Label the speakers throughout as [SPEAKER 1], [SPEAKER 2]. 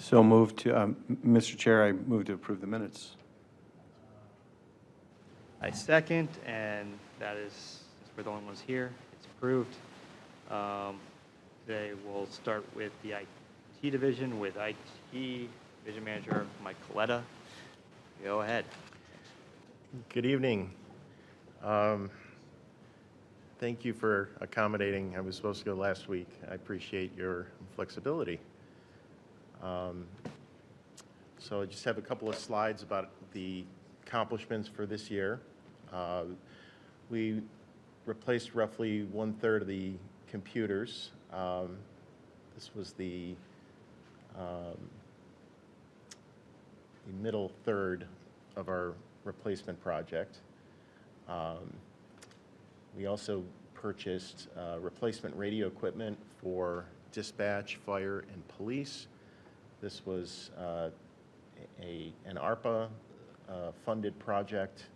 [SPEAKER 1] So moved to, Mr. Chair, I move to approve the minutes.
[SPEAKER 2] I second, and that is, since we're the only ones here, it's approved. Today we'll start with the IT division with IT Division Manager Mike Coletta. Go ahead.
[SPEAKER 3] Good evening. Thank you for accommodating. I was supposed to go last week. I appreciate your flexibility. So I just have a couple of slides about the accomplishments for this year. We replaced roughly 1/3 of the computers. This was the middle third of our replacement project. We also purchased replacement radio equipment for dispatch, fire, and police. This was an ARPA funded project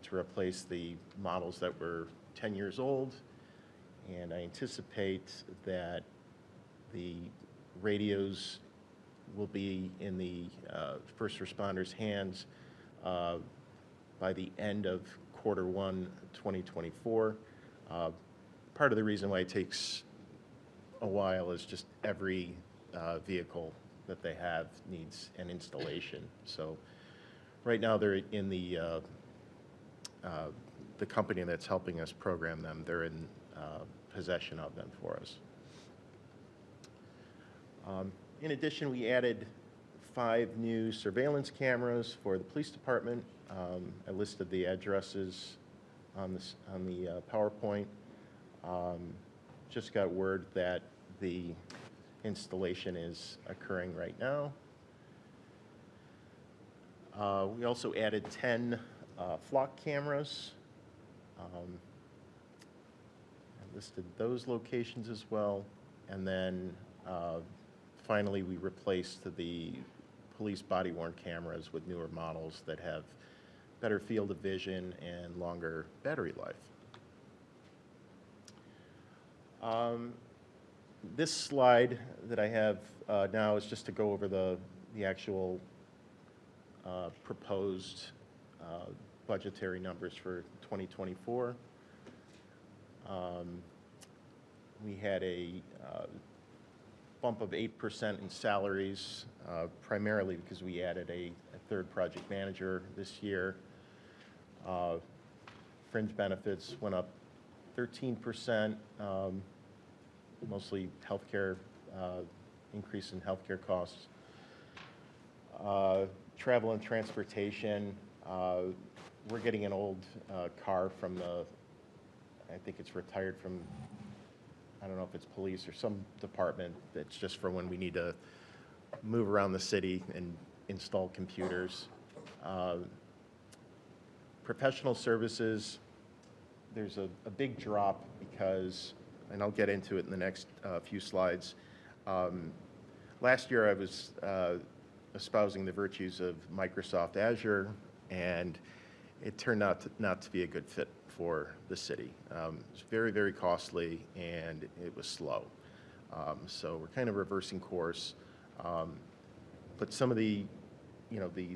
[SPEAKER 3] to replace the models that were 10 years old, and I anticipate that the radios will be in the first responders' hands by the end of Q1 2024. Part of the reason why it takes a while is just every vehicle that they have needs an installation. So right now they're in the company that's helping us program them. They're in possession of them for us. In addition, we added 5 new surveillance cameras for the police department. I listed the addresses on the PowerPoint. Just got word that the installation is occurring right now. We also added 10 flock cameras. I listed those locations as well. And then finally, we replaced the police body-worn cameras with newer models that have better field of vision and longer battery life. This slide that I have now is just to go over the actual proposed budgetary numbers for 2024. We had a bump of 8% in salaries, primarily because we added a third project manager this year. Fringe benefits went up 13%, mostly healthcare, increase in healthcare costs. Travel and transportation, we're getting an old car from I think it's retired from, I don't know if it's police or some department that's just for when we need to move around the city and install computers. Professional services, there's a big drop because, and I'll get into it in the next few slides. Last year I was espousing the virtues of Microsoft Azure, and it turned out not to be a good fit for the city. It's very, very costly, and it was slow. So we're kind of reversing course. But some of the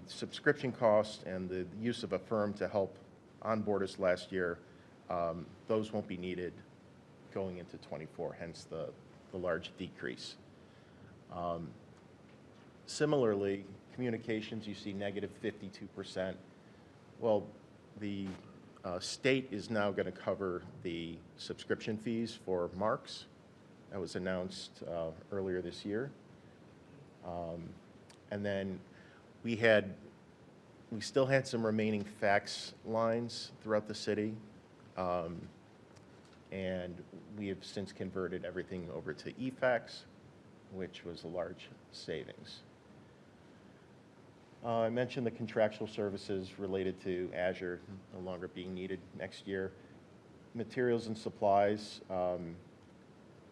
[SPEAKER 3] subscription costs and the use of a firm to help onboard us last year, those won't be needed going into 24, hence the large decrease. Similarly, communications, you see negative 52%. Well, the state is now going to cover the subscription fees for Marks. That was announced earlier this year. And then we still had some remaining fax lines throughout the city, and we have since converted everything over to eFax, which was a large savings. I mentioned the contractual services related to Azure no longer being needed next year. Materials and supplies,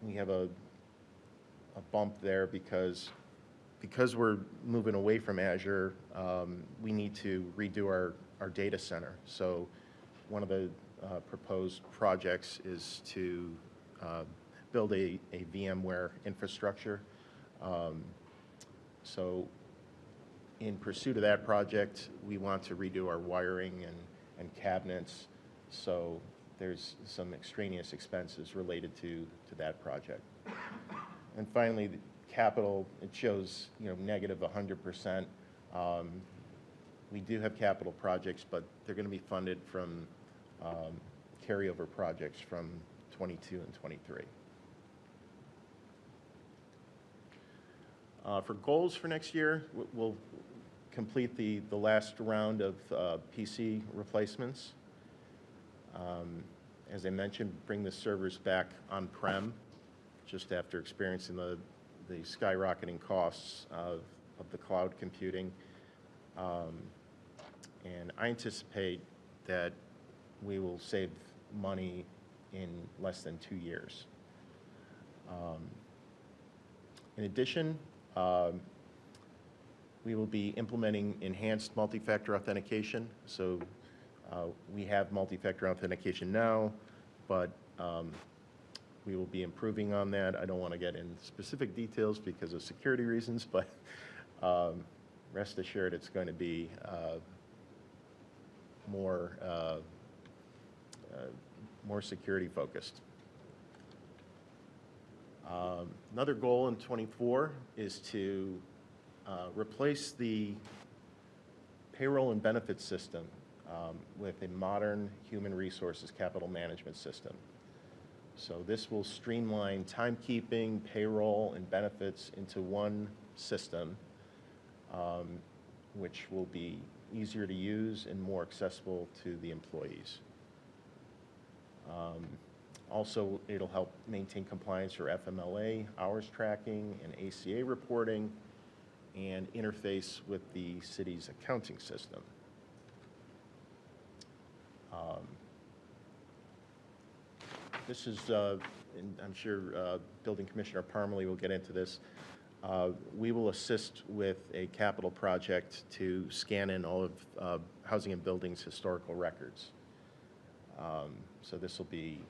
[SPEAKER 3] we have a bump there because we're moving away from Azure, we need to redo our data center. So one of the proposed projects is to build a VMware infrastructure. So in pursuit of that project, we want to redo our wiring and cabinets. So there's some extraneous expenses related to that project. And finally, the capital, it shows, negative 100%. We do have capital projects, but they're going to be funded from carryover projects from 22 and 23. For goals for next year, we'll complete the last round of PC replacements. As I mentioned, bring the servers back on-prem just after experiencing the skyrocketing costs of the cloud computing. And I anticipate that we will save money in less than 2 years. In addition, we will be implementing enhanced multi-factor authentication. So we have multi-factor authentication now, but we will be improving on that. I don't want to get into specific details because of security reasons, but rest assured it's going to be more security focused. Another goal in 24 is to replace the payroll and benefits system with a modern human resources capital management system. So this will streamline timekeeping, payroll, and benefits into one system, which will be easier to use and more accessible to the employees. Also, it'll help maintain compliance for FMLA, hours tracking, and ACA reporting, and interface with the city's accounting system. This is, and I'm sure Building Commissioner Parmalee will get into this, we will assist with a capital project to scan in all of Housing and Building's historical records. So this will be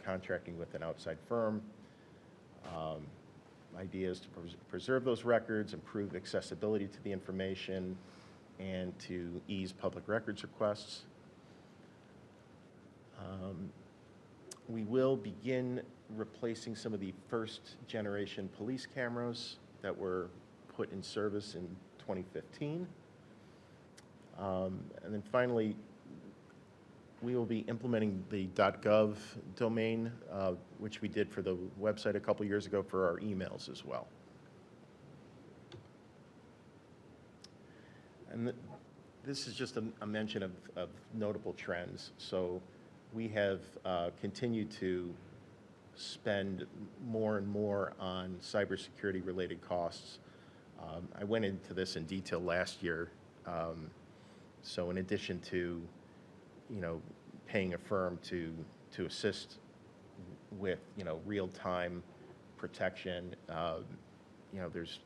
[SPEAKER 3] contracting with an outside firm. Ideas to preserve those records, improve accessibility to the information, and to ease public records requests. We will begin replacing some of the first generation police cameras that were put in service in 2015. And then finally, we will be implementing the .gov domain, which we did for the website a couple years ago for our emails as well. And this is just a mention of notable trends. So we have continued to spend more and more on cybersecurity related costs. I went into this in detail last year. So in addition to paying a firm to assist with, real-time protection. There's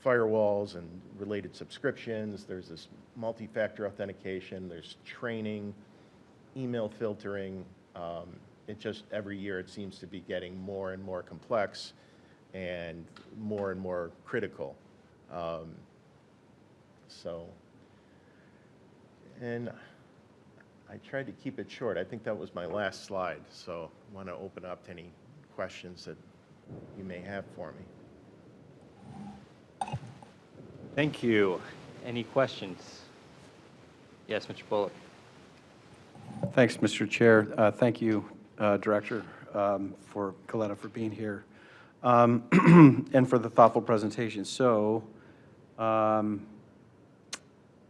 [SPEAKER 3] firewalls and related subscriptions. There's this multi-factor authentication. There's training, email filtering. It just, every year it seems to be getting more and more complex and more critical. And I tried to keep it short. I think that was my last slide, so I want to open up to any questions that you may have for me.
[SPEAKER 2] Thank you. Any questions? Yes, Mr. Bullock.
[SPEAKER 1] Thanks, Mr. Chair. Thank you, Director, for Coletta for being here, and for the thoughtful presentation. So,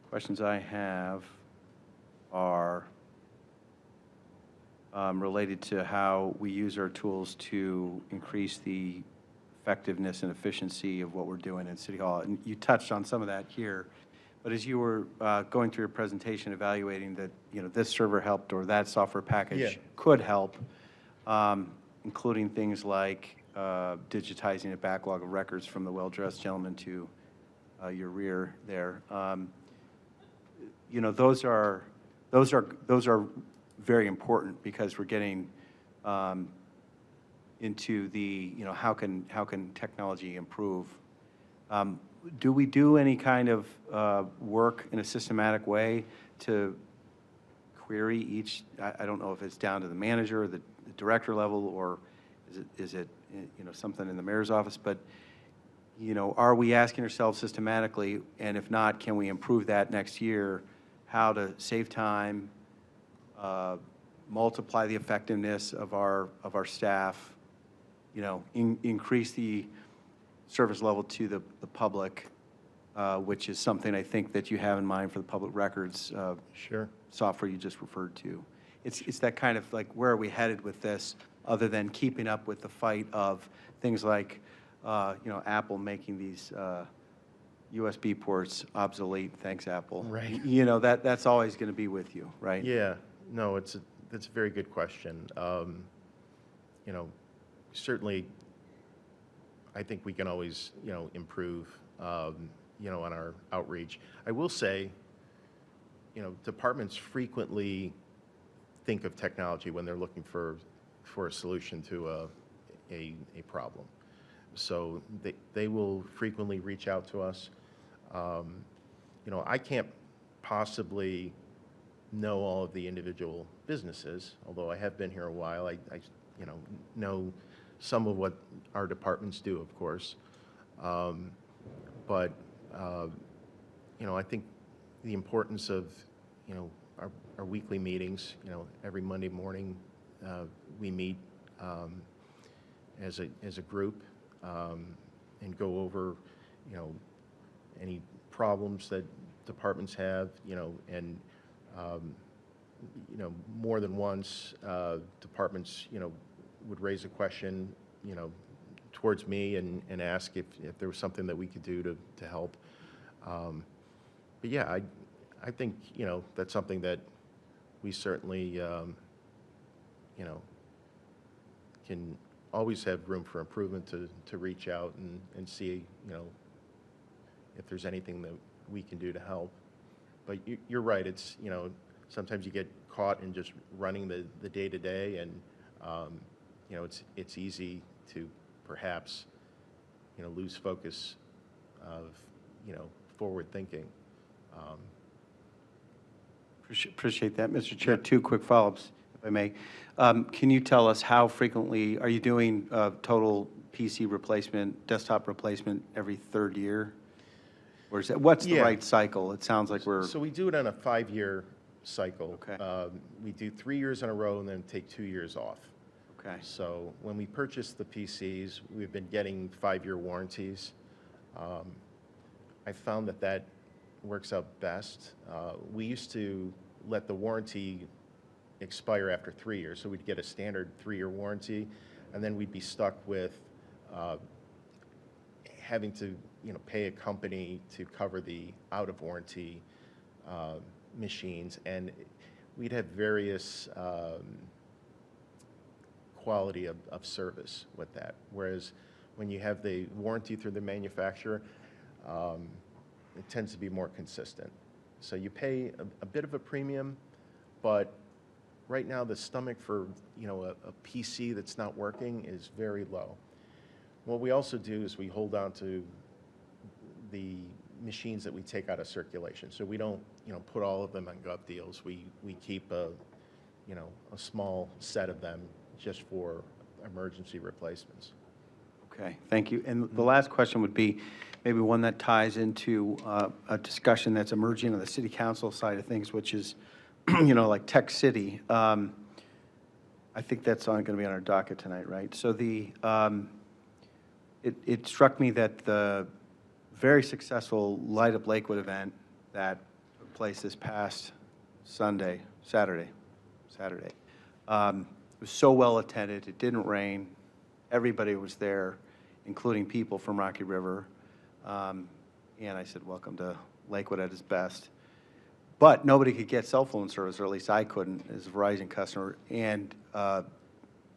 [SPEAKER 1] questions I have are related to how we use our tools to increase the effectiveness and efficiency of what we're doing in City Hall. And you touched on some of that here, but as you were going through your presentation, evaluating that, this server helped or that software package could help, including things like digitizing a backlog of records from the well-dressed gentleman to your rear there. Those are very important because we're getting into the, how can technology improve. do we do any kind of work in a systematic way to query each, I don't know if it's down to the manager or the director level, or is it, you know, something in the mayor's office, but, you know, are we asking ourselves systematically, and if not, can we improve that next year, how to save time, multiply the effectiveness of our staff, you know, increase the service level to the public, which is something I think that you have in mind for the public records
[SPEAKER 3] Sure.
[SPEAKER 1] software you just referred to. It's that kind of like, where are we headed with this, other than keeping up with the fight of things like, you know, Apple making these USB ports obsolete, thanks Apple.
[SPEAKER 3] Right.
[SPEAKER 1] You know, that's always going to be with you, right?
[SPEAKER 3] Yeah, no, that's a very good question. You know, certainly, I think we can always, you know, improve, you know, on our outreach. I will say, you know, departments frequently think of technology when they're looking for a solution to a problem. So they will frequently reach out to us. You know, I can't possibly know all of the individual businesses, although I have been here a while. I you know some of what our departments do, of course. But you know, I think the importance of, you know, our weekly meetings, you know, every Monday morning we meet as a group and go over, you know, any problems that departments have, you know, and you know, more than once departments, you know, would raise a question, you know, towards me and ask if there was something that we could do to help. But yeah, I think, you know, that's something that we certainly, you know, can always have room for improvement to reach out and see, you know, if there's anything that we can do to help. But you're right, it's, you know, sometimes you get caught in just running the day-to-day, and, you know, it's easy to perhaps, you know, lose focus of, you know, forward thinking.
[SPEAKER 1] Appreciate that, Mr. Chair. Two quick follow-ups, if I may. Can you tell us how frequently, are you doing total PC replacement, desktop replacement every third year? Or is that, what's the
[SPEAKER 3] Yeah.
[SPEAKER 1] right cycle? It sounds like we're,
[SPEAKER 3] So we do it on a 5-year cycle.
[SPEAKER 1] Okay.
[SPEAKER 3] We do 3 years in a row and then take 2 years off.
[SPEAKER 1] okay,
[SPEAKER 3] So when we purchased the PCs, we've been getting 5-year warranties. I found that works out best. We used to let the warranty expire after 3 years, so we'd get a standard 3-year warranty, and then we'd be stuck with having to, you know, pay a company to cover the out of warranty machines, and we'd have various quality of service with that. Whereas when you have the warranty through the manufacturer, it tends to be more consistent. So you pay a bit of a premium, but right now the stomach for, you know, a PC that's not working is very low. What we also do is we hold on to the machines that we take out of circulation. So we don't, you know, put all of them on gov deals. We keep a, you know, a small set of them just for emergency replacements.
[SPEAKER 1] okay, thank you. And the last question would be maybe one that ties into a discussion that's emerging on the city council side of things, which is, you know, like Tech City. I think that's going to be on our docket tonight, right? So it struck me that the very successful Light Up Lakewood event that took place this past Saturday, was so well attended. It didn't rain. Everybody was there, including people from Rocky River. And I said, welcome to Lakewood at its best. But nobody could get cell phone service, or at least I couldn't as a Verizon customer, and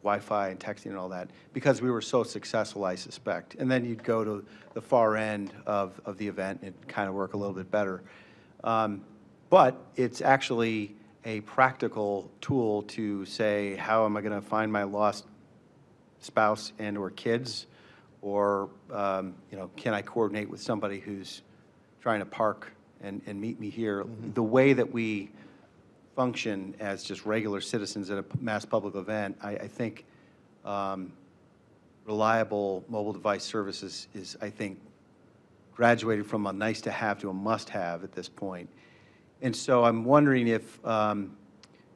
[SPEAKER 1] Wi-Fi and texting and all that, because we were so successful, I suspect. And then you'd go to the far end of the event and it'd kind of work a little bit better. But it's actually a practical tool to say, how am I going to find my lost spouse and or kids, Or, can I coordinate with somebody who's trying to park and meet me here? The way that we function as just regular citizens at a mass public event, I think reliable mobile device services is, I think, graduated from a nice-to-have to a must-have at this point. And so I'm wondering if,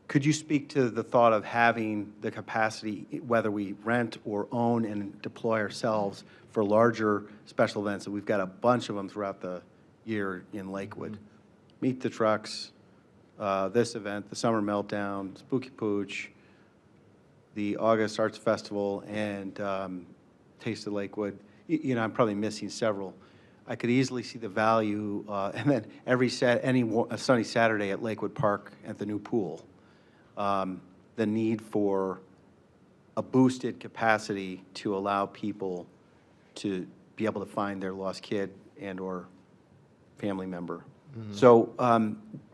[SPEAKER 1] could you speak to the thought of having the capacity, whether we rent or own and deploy ourselves for larger special events? And we've got a bunch of them throughout the year in Lakewood. Meet the Trucks, this event, the Summer Meltdown, Spooky Pooch, the August Arts Festival, and Taste of Lakewood. I'm probably missing several. I could easily see the value, and then every sunny Saturday at Lakewood Park at the new pool, the need for a boosted capacity to allow people to be able to find their lost kid and/or family member. So,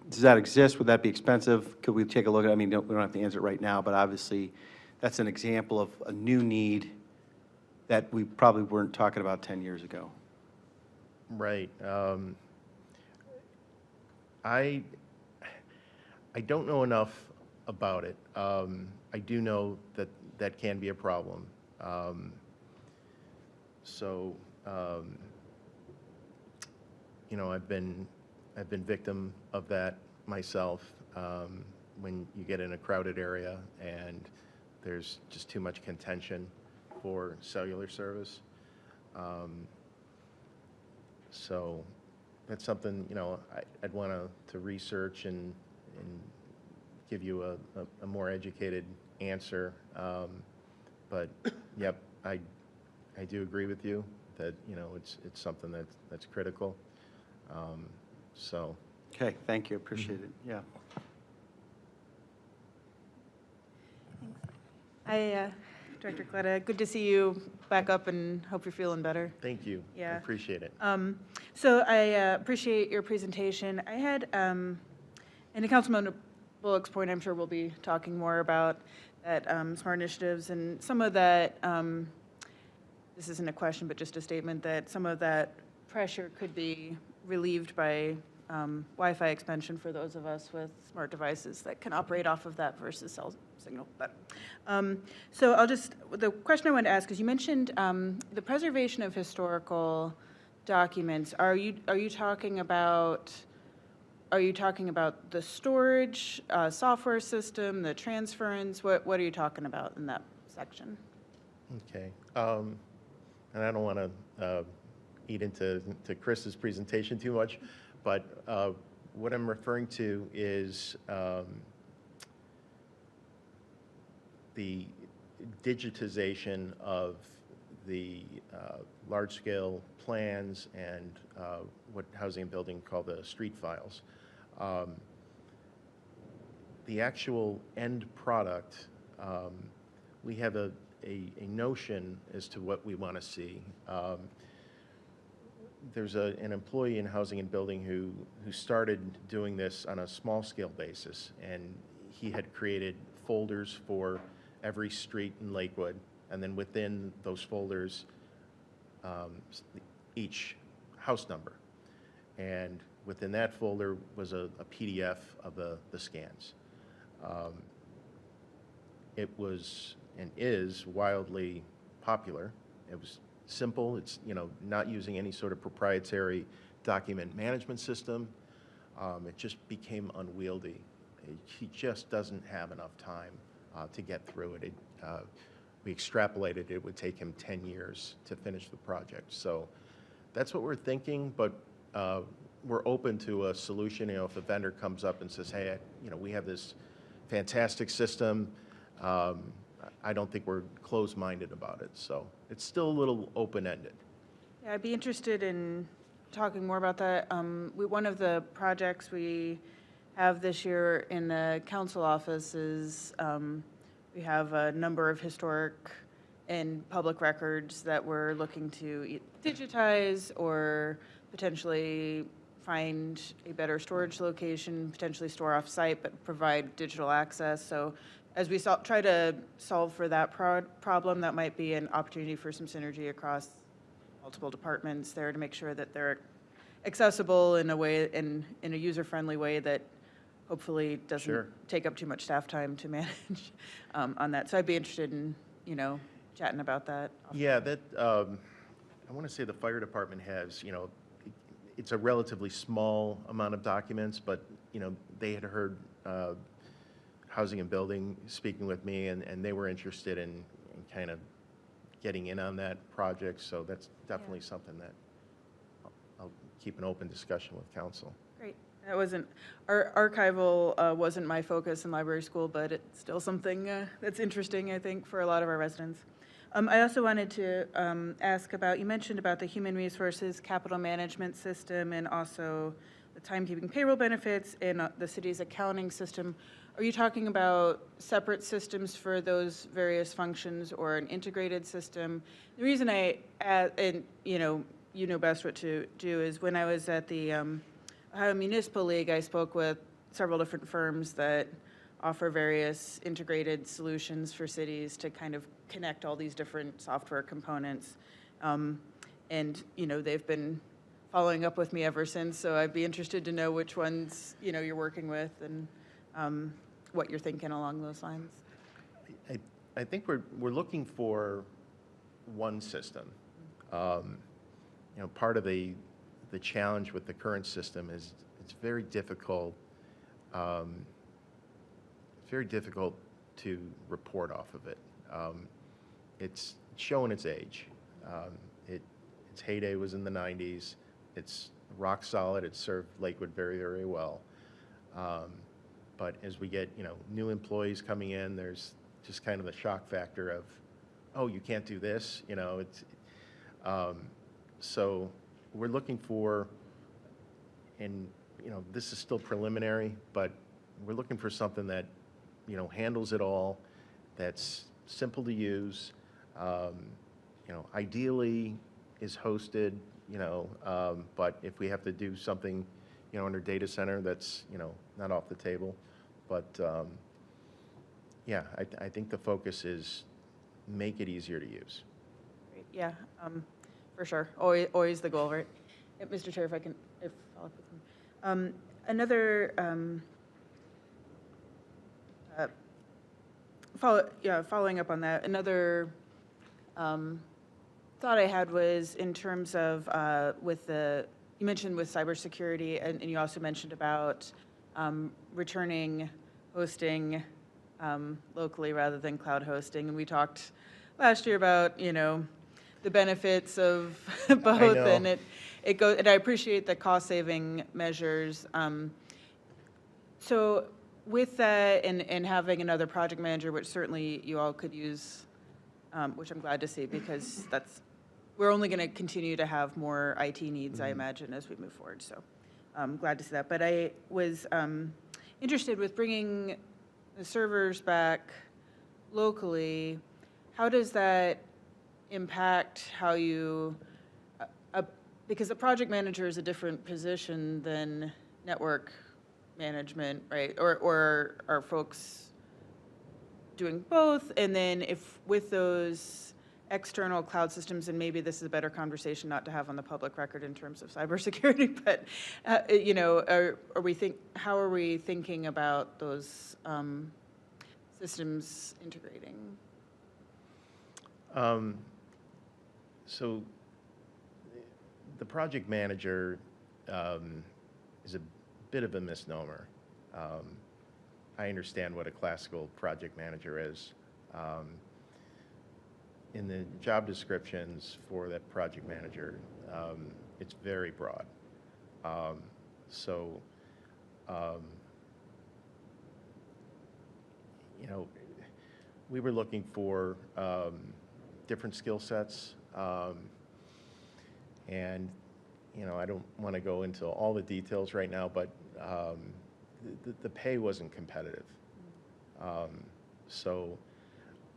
[SPEAKER 1] does that exist? Would that be expensive? Could we take a look at it? I mean, we don't have to answer it right now, but obviously, that's an example of a new need that we probably weren't talking about 10 years ago.
[SPEAKER 3] Right. I don't know enough about it. I do know that that can be a problem. I've been victim of that myself. When you get in a crowded area and there's just too much contention for cellular service. So that's something, I'd want to research and give you a more educated answer. But, yep, I do agree with you that, it's something that's critical. So.
[SPEAKER 1] Okay, thank you, appreciate it, yeah.
[SPEAKER 4] Hi, Director Coletta. Good to see you back up and hope you're feeling better.
[SPEAKER 3] Thank you.
[SPEAKER 4] Yeah.
[SPEAKER 3] I appreciate it.
[SPEAKER 4] So I appreciate your presentation. I had, and to Councilman Bullock's point, I'm sure we'll be talking more about that SMART initiatives and some of that, this isn't a question, but just a statement that some of that pressure could be relieved by Wi-Fi expansion for those of us with smart devices that can operate off of that versus cell signal. But, so the question I wanted to ask is, you mentioned the preservation of historical documents. Are you talking about the storage software system, the transference? What are you talking about in that section?
[SPEAKER 3] Okay. And I don't want to eat into Chris's presentation too much, but what I'm referring to is the digitization of the large-scale plans and what Housing and Building call the street files. The actual end product, we have a notion as to what we want to see. There's an employee in Housing and Building who started doing this on a small-scale basis, and he had created folders for every street in Lakewood, and then within those folders, each house number. And within that folder was a PDF of the scans. It was and is wildly popular. It was simple. It's, not using any sort of proprietary document management system. It just became unwieldy. He just doesn't have enough time to get through it. We extrapolated it would take him 10 years to finish the project. So that's what we're thinking, but we're open to a solution. If a vendor comes up and says, hey, we have this fantastic system, I don't think we're closed-minded about it. So it's still a little open-ended.
[SPEAKER 4] Yeah, I'd be interested in talking more about that. One of the projects we have this year in the council office is we have a number of historic and public records that we're looking to digitize or potentially find a better storage location, potentially store off-site, but provide digital access. So as we try to solve for that problem, that might be an opportunity for some synergy across multiple departments there to make sure that they're accessible in a way, in a user-friendly way that hopefully doesn't
[SPEAKER 3] Sure.
[SPEAKER 4] take up too much staff time to manage on that. So I'd be interested in, chatting about that.
[SPEAKER 3] Yeah, that, I want to say the fire department has, it's a relatively small amount of documents, but, they had heard Housing and Building speaking with me, and they were interested in kind of getting in on that project, so that's definitely something that I'll keep an open discussion with council.
[SPEAKER 4] Great. That wasn't, archival wasn't my focus in library school, but it's still something that's interesting, I think, for a lot of our residents. I also wanted to ask about, you mentioned about the human resources capital management system and also the timekeeping payroll benefits and the city's accounting system. Are you talking about separate systems for those various functions or an integrated system? The reason and you know best what to do, is when I was at the Ohio Municipal League, I spoke with several different firms that offer various integrated solutions for cities to kind of connect all these different software components. And, they've been following up with me ever since, so I'd be interested to know which ones, you're working with and what you're thinking along those lines.
[SPEAKER 3] I think we're looking for one system. Part of the challenge with the current system is it's very difficult. It's very difficult to report off of it. It's showing its age. Its heyday was in the 90s. It's rock solid. It served Lakewood very, very well. But as we get, new employees coming in, there's just kind of the shock factor of, oh, you can't do this, so we're looking for, and, this is still preliminary, but we're looking for something that, handles it all, that's simple to use, ideally is hosted, but if we have to do something, in our data center, that's, not off the table. But, yeah, I think the focus is make it easier to use.
[SPEAKER 4] Great. Yeah, for sure. Always the goal, right? Yeah, Mr. Chair, if I can, follow up with him. Another, following up on that, another thought I had was in terms of you mentioned with cybersecurity, and you also mentioned about returning hosting locally rather than cloud hosting. And we talked last year about, the benefits of both, and it goes, and I appreciate the cost-saving measures. So with that and having another project manager, which certainly you all could use, which I'm glad to see, because we're only going to continue to have more IT needs, I imagine, as we move forward. So I'm glad to see that. But I was interested with bringing the servers back locally. How does that impact how you, because the project manager is a different position than network management, right? Or are folks doing both? And then if with those external cloud systems, and maybe this is a better conversation not to have on the public record in terms of cybersecurity, but how are we thinking about those systems integrating?
[SPEAKER 3] So the project manager is a bit of a misnomer. I understand what a classical project manager is. In the job descriptions for that project manager, it's very broad. We were looking for different skill sets, and I don't want to go into all the details right now, but the pay wasn't competitive. So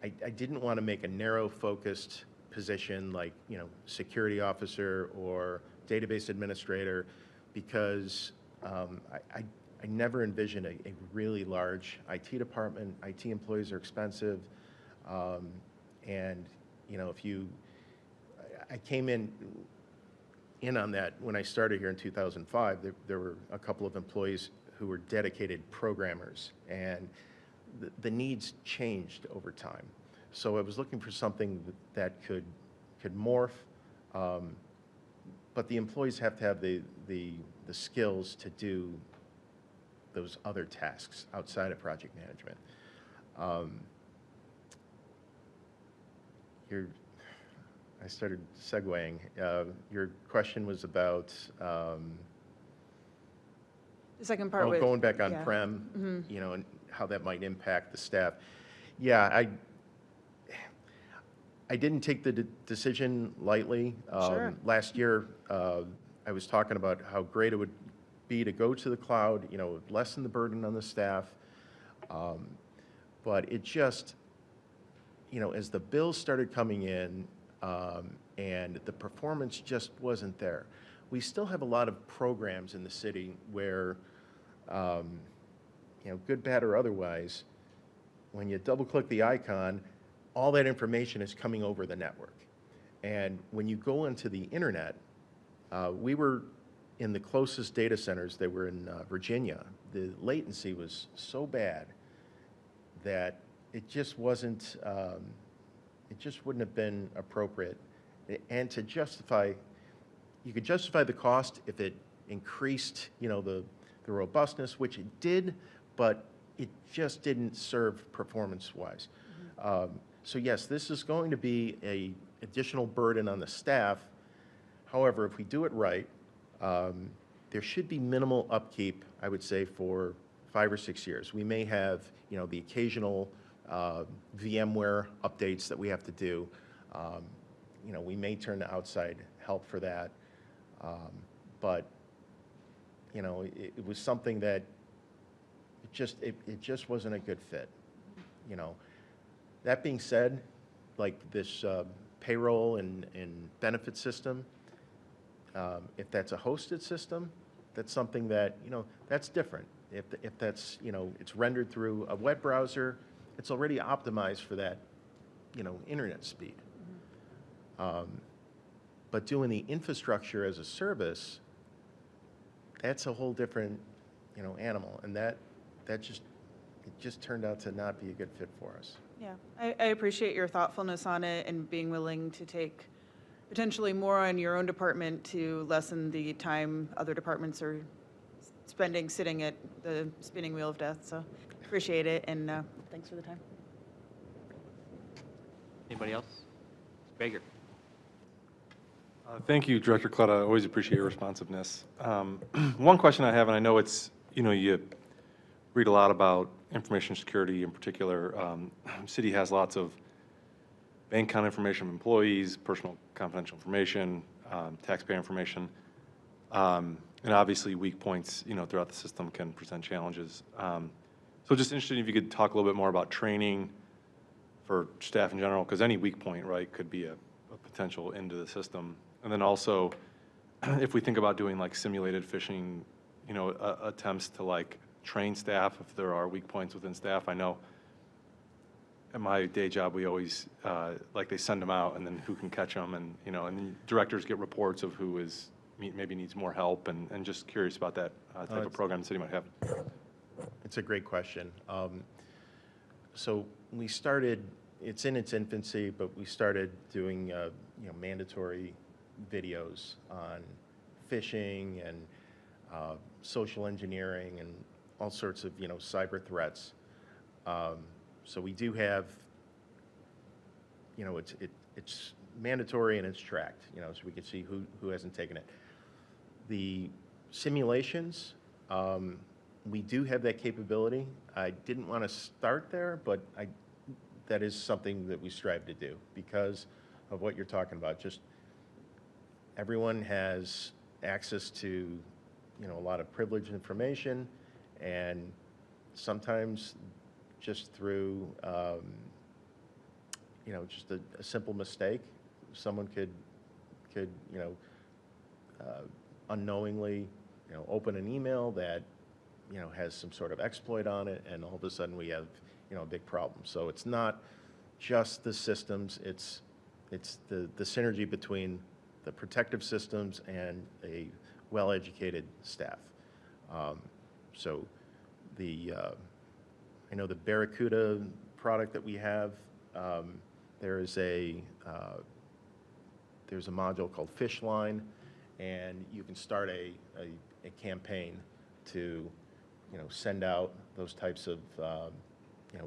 [SPEAKER 3] I didn't want to make a narrow-focused position like, security officer or database administrator, because I never envisioned a really large IT department. IT employees are expensive, and I came in on that when I started here in 2005. There were a couple of employees who were dedicated programmers, and the needs changed over time. So I was looking for something that could morph, but the employees have to have the skills to do those other tasks outside of project management. I started segueing. Your question was about
[SPEAKER 4] The second part with.
[SPEAKER 3] going back
[SPEAKER 4] yeah.
[SPEAKER 3] on-prem, you know, and how that might impact the staff. Yeah, I didn't take the decision lightly.
[SPEAKER 4] Sure.
[SPEAKER 3] Last year, I was talking about how great it would be to go to the cloud, you know, lessen the burden on the staff. But it just, you know, as the bills started coming in, and the performance just wasn't there. We still have a lot of programs in the city where, you know, good, bad, or otherwise, when you double-click the icon, all that information is coming over the network. And when you go into the internet, we were in the closest data centers. They were in Virginia. The latency was so bad that it just wasn't, it just wouldn't have been appropriate. And to justify, you could justify the cost if it increased, you know, the robustness, which it did, but it just didn't serve performance-wise. So yes, this is going to be an additional burden on the staff. However, if we do it right, there should be minimal upkeep, I would say, for 5 or 6 years. We may have, you know, the occasional VMware updates that we have to do. You know, we may turn to outside help for that. But, you know, it was something that it just wasn't a good fit, you know. That being said, like this payroll and benefit system, if that's a hosted system, that's something that, you know, that's different. If that's, you know, it's rendered through a web browser, it's already optimized for that, you know, internet speed. But doing the infrastructure as a service, that's a whole different, you know, animal, and it just turned out to not be a good fit for us.
[SPEAKER 4] Yeah, I appreciate your thoughtfulness on it and being willing to take potentially more on your own department to lessen the time other departments are spending sitting at the spinning wheel of death. So appreciate it, and thanks for the time.
[SPEAKER 2] Anybody else? Gregor.
[SPEAKER 5] Thank you, Director Coletta. I always appreciate your responsiveness. One question I have, and I know it's, you know, you read a lot about information security in particular. City has lots of bank account information of employees, personal confidential information, taxpayer information, and obviously weak points, you know, throughout the system can present challenges. So just interested if you could talk a little bit more about training for staff in general, because any weak point, right, could be a potential into the system. And then also, if we think about doing like simulated phishing, you know, attempts to like train staff if there are weak points within staff. I know at my day job, we always, like they send them out and then who can catch them, and, you know, and then directors get reports of who is, maybe needs more help, and just curious about that type of program the city might have.
[SPEAKER 3] It's a great question. So we started, it's in its infancy, but we started doing, you know, mandatory videos on phishing and social engineering and all sorts of, you know, cyber threats. So we do have, you know, it's mandatory and it's tracked, you know, so we can see who hasn't taken it. The simulations, we do have that capability. I didn't want to start there, but that is something that we strive to do because of what you're talking about. Just everyone has access to, you know, a lot of privileged information, and sometimes just through, you know, just a simple mistake, someone could, you know, unknowingly, you know, open an email that, you know, has some sort of exploit on it, and all of a sudden we have, you know, a big problem. So it's not just the systems, it's it's the synergy between the protective systems and a well-educated staff. So I know the Barracuda product that we have, there's a module called Fish Line, and you can start a campaign to, send out those types of,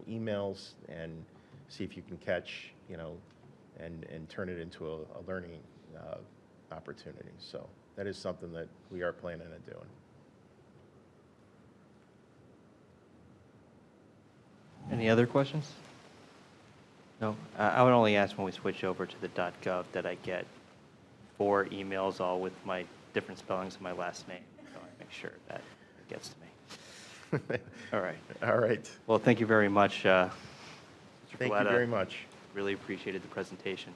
[SPEAKER 3] emails and see if you can catch, and turn it into a learning opportunity. So that is something that we are planning on doing.
[SPEAKER 2] Any other questions? No? I would only ask when we switch over to the .gov that I get 4 emails all with my different spellings of my last name. So I make sure that it gets to me. All right.
[SPEAKER 3] All right.
[SPEAKER 2] Well, thank you very much, Mr.
[SPEAKER 3] Thank you
[SPEAKER 2] Coletta.
[SPEAKER 3] very much.
[SPEAKER 2] Really appreciated the presentation.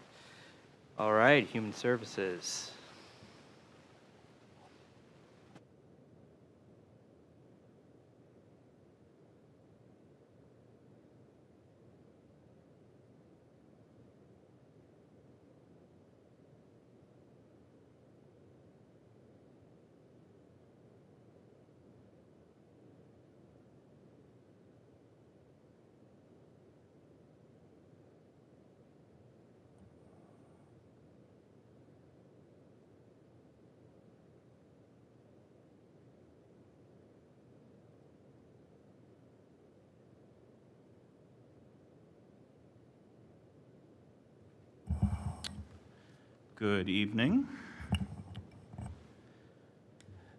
[SPEAKER 2] All right, Human Services.
[SPEAKER 6] Good evening.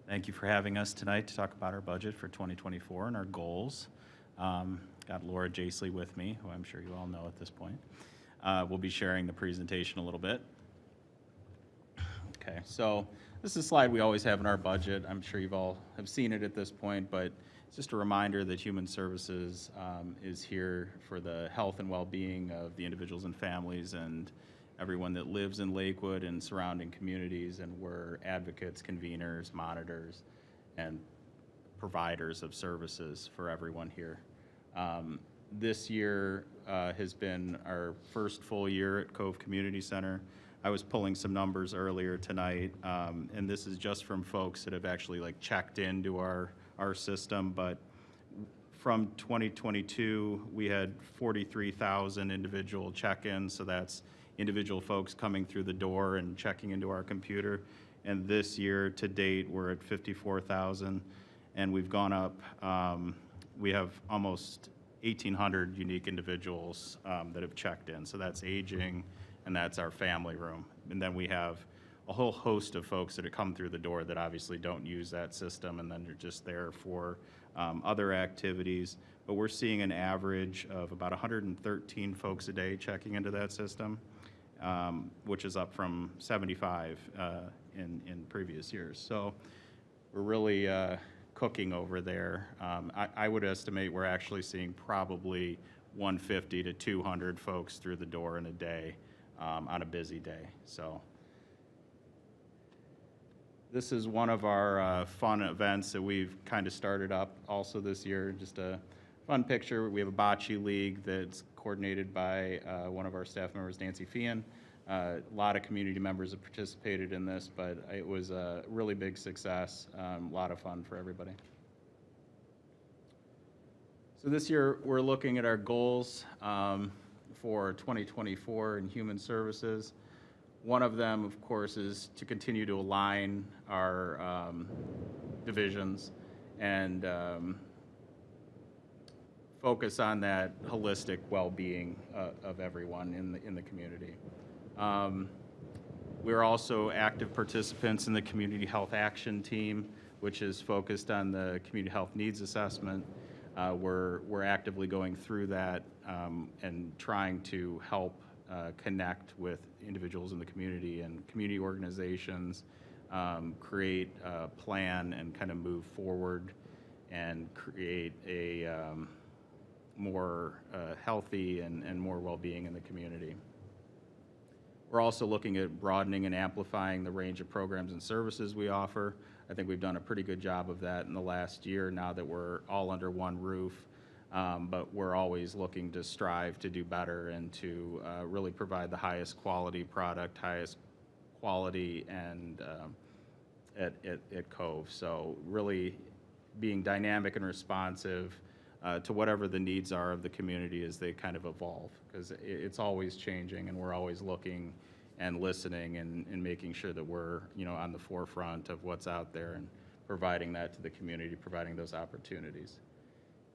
[SPEAKER 6] Thank you for having us tonight to talk about our budget for 2024 and our goals. Got Laura Jaisley with me, who I'm sure you all know at this point. We'll be sharing the presentation a little bit. Okay, so this is a slide we always have in our budget. I'm sure you've all have seen it at this point, but it's just a reminder that Human Services is here for the health and well-being of the individuals and families and everyone that lives in Lakewood and surrounding communities, and we're advocates, conveners, monitors, and providers of services for everyone here. This year has been our first full year at Cove Community Center. I was pulling some numbers earlier tonight, and this is just from folks that have actually checked into our system, but from 2022, we had 43,000 individual check-ins, so that's individual folks coming through the door and checking into our computer. And this year to date, we're at 54,000, and we've gone up. We have almost 1,800 unique individuals that have checked in. So that's aging, and that's our family room. And then we have a whole host of folks that have come through the door that obviously don't use that system, and then they're just there for other activities. But we're seeing an average of about 113 folks a day checking into that system, which is up from 75 in previous years. So we're really cooking over there. I would estimate we're actually seeing probably 150 to 200 folks through the door in a day on a busy day. So this is one of our fun events that we've kind of started up also this year. Just a fun picture. We have a bocce league that's coordinated by one of our staff members, Nancy Fian. A lot of community members have participated in this, but it was a really big success, a lot of fun for everybody. So this year, we're looking at our goals for 2024 in Human Services. One of them, of course, is to continue to align our divisions and focus on that holistic well-being of everyone in the community. We're also active participants in the Community Health Action Team, which is focused on the community health needs assessment. We're actively going through that and trying to help connect with individuals in the community and community organizations, create a plan and kind of move forward and create a more healthy and more well-being in the community. We're also looking at broadening and amplifying the range of programs and services we offer. I think we've done a pretty good job of that in the last year now that we're all under one roof. But we're always looking to strive to do better and to really provide the highest quality product, highest quality, and at Cove. So really being dynamic and responsive to whatever the needs are of the community as they kind of evolve, because it's always changing, and we're always looking and listening and making sure that we're, on the forefront of what's out there and providing that to the community, providing those opportunities.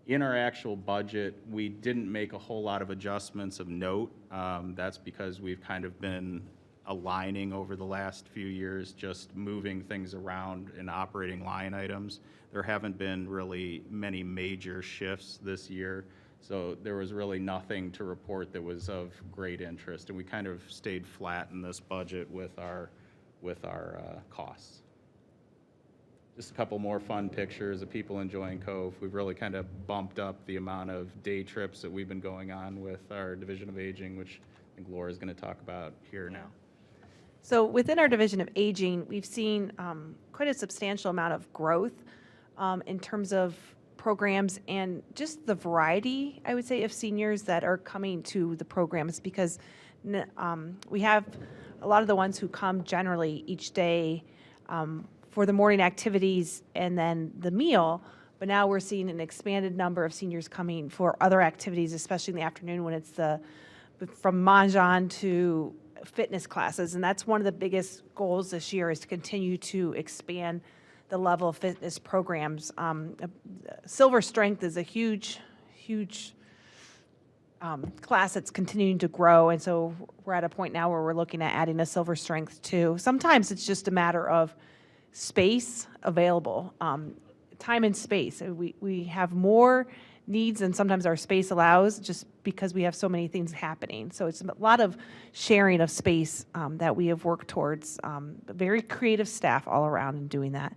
[SPEAKER 6] In our actual budget, we didn't make a whole lot of adjustments of note. That's because we've kind of been aligning over the last few years, just moving things around in operating line items. There haven't been really many major shifts this year, so there was really nothing to report that was of great interest, and we kind of stayed flat in this budget with our costs. Just a couple more fun pictures of people enjoying Cove. We've really kind of bumped up the amount of day trips that we've been going on with our Division of Aging, which I think Laura's going to talk about here now.
[SPEAKER 7] So within our Division of Aging, we've seen quite a substantial amount of growth in terms of programs and just the variety, I would say, of seniors that are coming to the programs, because we have a lot of the ones who come generally each day for the morning activities and then the meal, but now we're seeing an expanded number of seniors coming for other activities, especially in the afternoon when it's from Mahjong to fitness classes, and that's one of the biggest goals this year, is to continue to expand the level of fitness programs. Silver Strength is a huge class that's continuing to grow, and so we're at a point now where we're looking at adding a Silver Strength too. Sometimes it's just a matter of space available, time and space. We have more needs than sometimes our space allows, just because we have so many things happening. So it's a lot of sharing of space that we have worked towards. Very creative staff all around in doing that.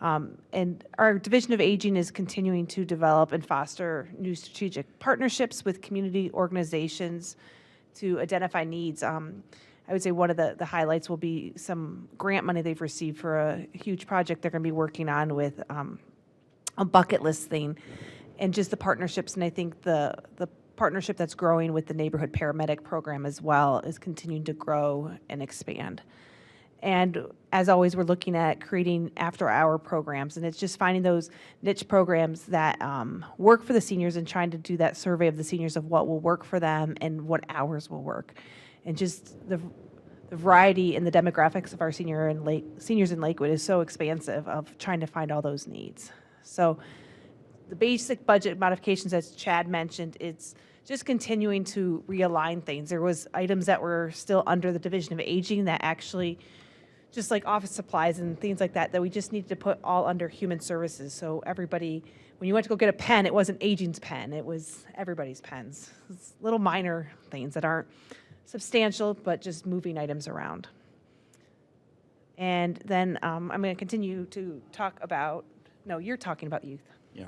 [SPEAKER 7] And our Division of Aging is continuing to develop and foster new strategic partnerships with community organizations to identify needs. I would say one of the highlights will be some grant money they've received for a huge project they're going to be working on with a bucket list thing, and just the partnerships. And I think the partnership that's growing with the neighborhood paramedic program as well is continuing to grow and expand. And as always, we're looking at creating after-hour programs, and it's just finding those niche programs that work for the seniors and trying to do that survey of the seniors of what will work for them and what hours will work. And just the variety and the demographics of our seniors in Lakewood is so expansive of trying to find all those needs. So the basic budget modifications, as Chad mentioned, it's just continuing to realign things. There was items that were still under the Division of Aging that actually, just like office supplies and things like that, that we just needed to put all under Human Services. So everybody, when you went to go get a pen, it wasn't Aging's pen, it was everybody's pens. It's little minor things that aren't substantial, but just moving items around. And then I'm going to continue to talk about, no, you're talking about youth.
[SPEAKER 6] Yeah.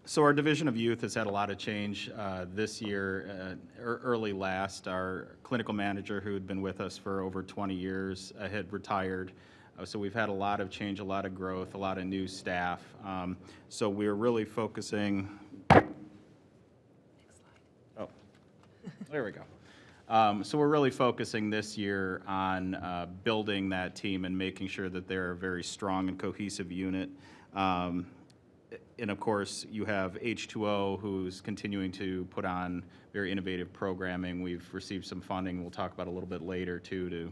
[SPEAKER 6] So our Division of Youth has had a lot of change this year. Early last, our clinical manager, who had been with us for over 20 years, had retired. So we've had a lot of change, a lot of growth, a lot of new staff. So we're really focusing. Oh, there we go. So we're really focusing this year on building that team and making sure that they're a very strong and cohesive unit. And of course, you have H2O, who's continuing to put on very innovative programming. We've received some funding we'll talk about a little bit later, too, to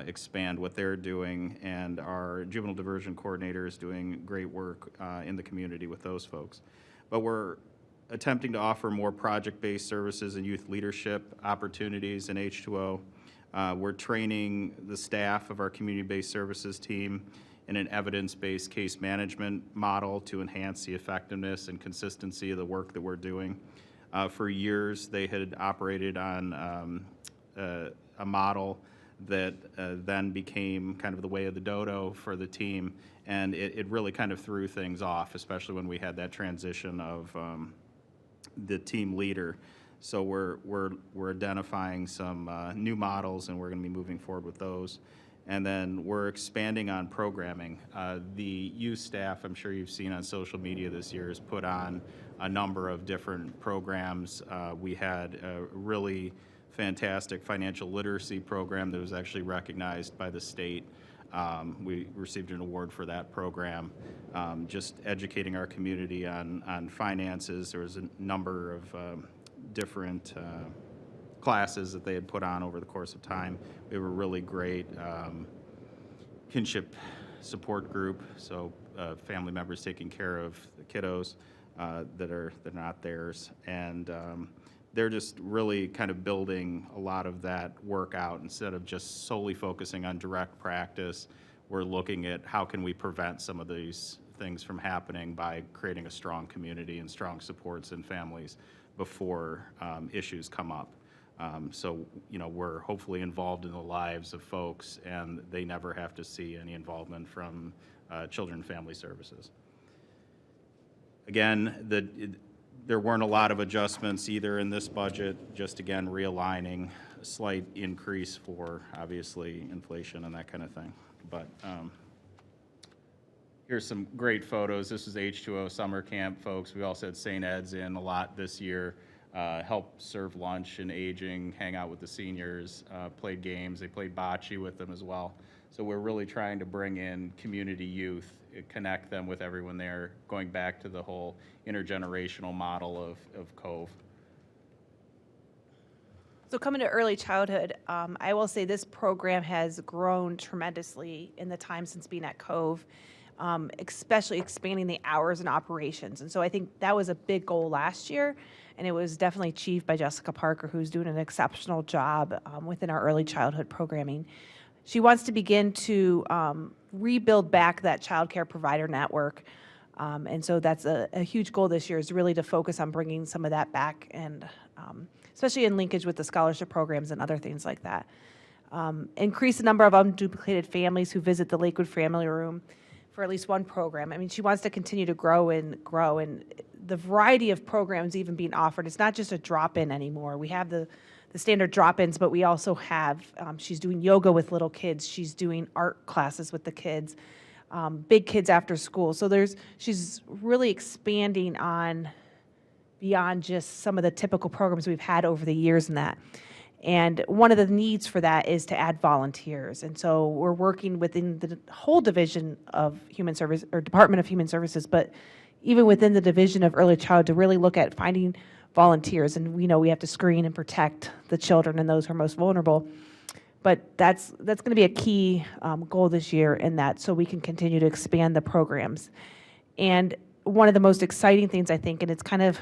[SPEAKER 6] expand what they're doing. And our juvenile diversion coordinator is doing great work in the community with those folks. But we're attempting to offer more project-based services and youth leadership opportunities in H2O. We're training the staff of our community-based services team in an evidence-based case management model to enhance the effectiveness and consistency of the work that we're doing. For years, they had operated on a model that then became kind of the way of the dodo for the team, and it really kind of threw things off, especially when we had that transition of the team leader. So we're identifying some new models, and we're going to be moving forward with those. And then we're expanding on programming. The youth staff, I'm sure you've seen on social media this year, has put on a number of different programs. We had a really fantastic financial literacy program that was actually recognized by the state. We received an award for that program. Just educating our community on finances. There was a number of different classes that they had put on over the course of time. We have a really great kinship support group, so family members taking care of the kiddos that are not theirs. And they're just really kind of building a lot of that work out. Instead of just solely focusing on direct practice, we're looking at how can we prevent some of these things from happening by creating a strong community and strong supports in families before issues come up. So, we're hopefully involved in the lives of folks, and they never have to see any involvement from Children and Family Services. Again, there weren't a lot of adjustments either in this budget, just again realigning, a slight increase for obviously inflation and that kind of thing. But here's some great photos. This is H2O summer camp, folks. We also had St. Ed's in a lot this year. Help serve lunch and aging, hang out with the seniors, played games. They played bocce with them as well. So we're really trying to bring in community youth, connect them with everyone there, going back to the whole intergenerational model of Cove.
[SPEAKER 7] So coming to early childhood, I will say this program has grown tremendously in the time since being at Cove, especially expanding the hours and operations. And so I think that was a big goal last year, and it was definitely achieved by Jessica Parker, who's doing an exceptional job within our early childhood programming. She wants to begin to rebuild back that child care provider network. And so that's a huge goal this year, is really to focus on bringing some of that back, and especially in linkage with the scholarship programs and other things like that. Increase the number of unduplicated families who visit the Lakewood Family Room for at least one program. I mean, she wants to continue to grow, and the variety of programs even being offered. It's not just a drop-in anymore. We have the standard drop-ins, but we also have, she's doing yoga with little kids. She's doing art classes with the kids, big kids after school. So she's really expanding on beyond just some of the typical programs we've had over the years in that. And one of the needs for that is to add volunteers. And so we're working within the whole division of Human Service, or Department of Human Services, but even within the division of early childhood, to really look at finding volunteers. And we know we have to screen and protect the children and those who are most vulnerable. But that's going to be a key goal this year in that, so we can continue to expand the programs. And one of the most exciting things, I think, and it's kind of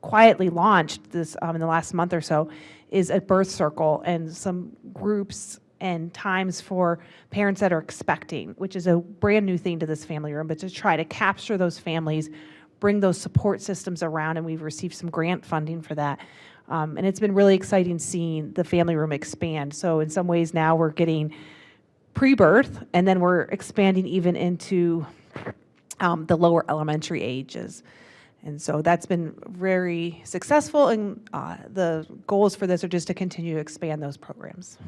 [SPEAKER 7] quietly launched this in the last month or so, is a birth circle and some groups and times for parents that are expecting, which is a brand new thing to this family room, but to try to capture those families, bring those support systems around, and we've received some grant funding for that. And it's been really exciting seeing the family room expand. So in some ways now we're getting pre-birth, and then we're expanding even into the lower elementary ages. And so that's been very successful, and the goals for this are just to continue to expand those programs.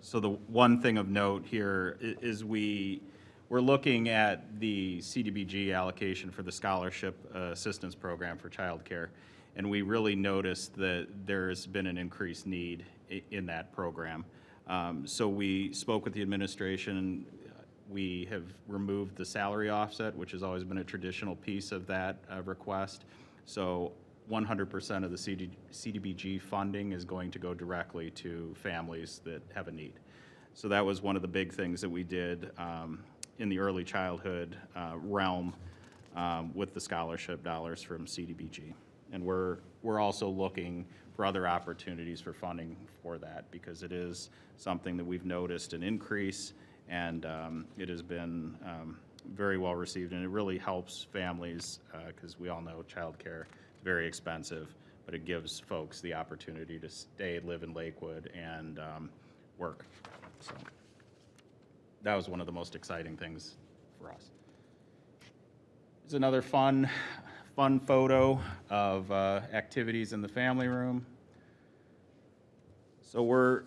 [SPEAKER 6] So the one thing of note here is we're looking at the CDBG allocation for the Scholarship Assistance Program for childcare, and we really noticed that there's been an increased need in that program. So we spoke with the administration. We have removed the salary offset, which has always been a traditional piece of that request. So 100% of the CDBG funding is going to go directly to families that have a need. So that was one of the big things that we did in the early childhood realm with the scholarship dollars from CDBG. And we're also looking for other opportunities for funding for that, because it is something that we've noticed an increase, and it has been very well received, and it really helps families, because we all know childcare is very expensive, but it gives folks the opportunity to stay, live in Lakewood, and work. So that was one of the most exciting things for us. Here's another fun photo of activities in the family room. So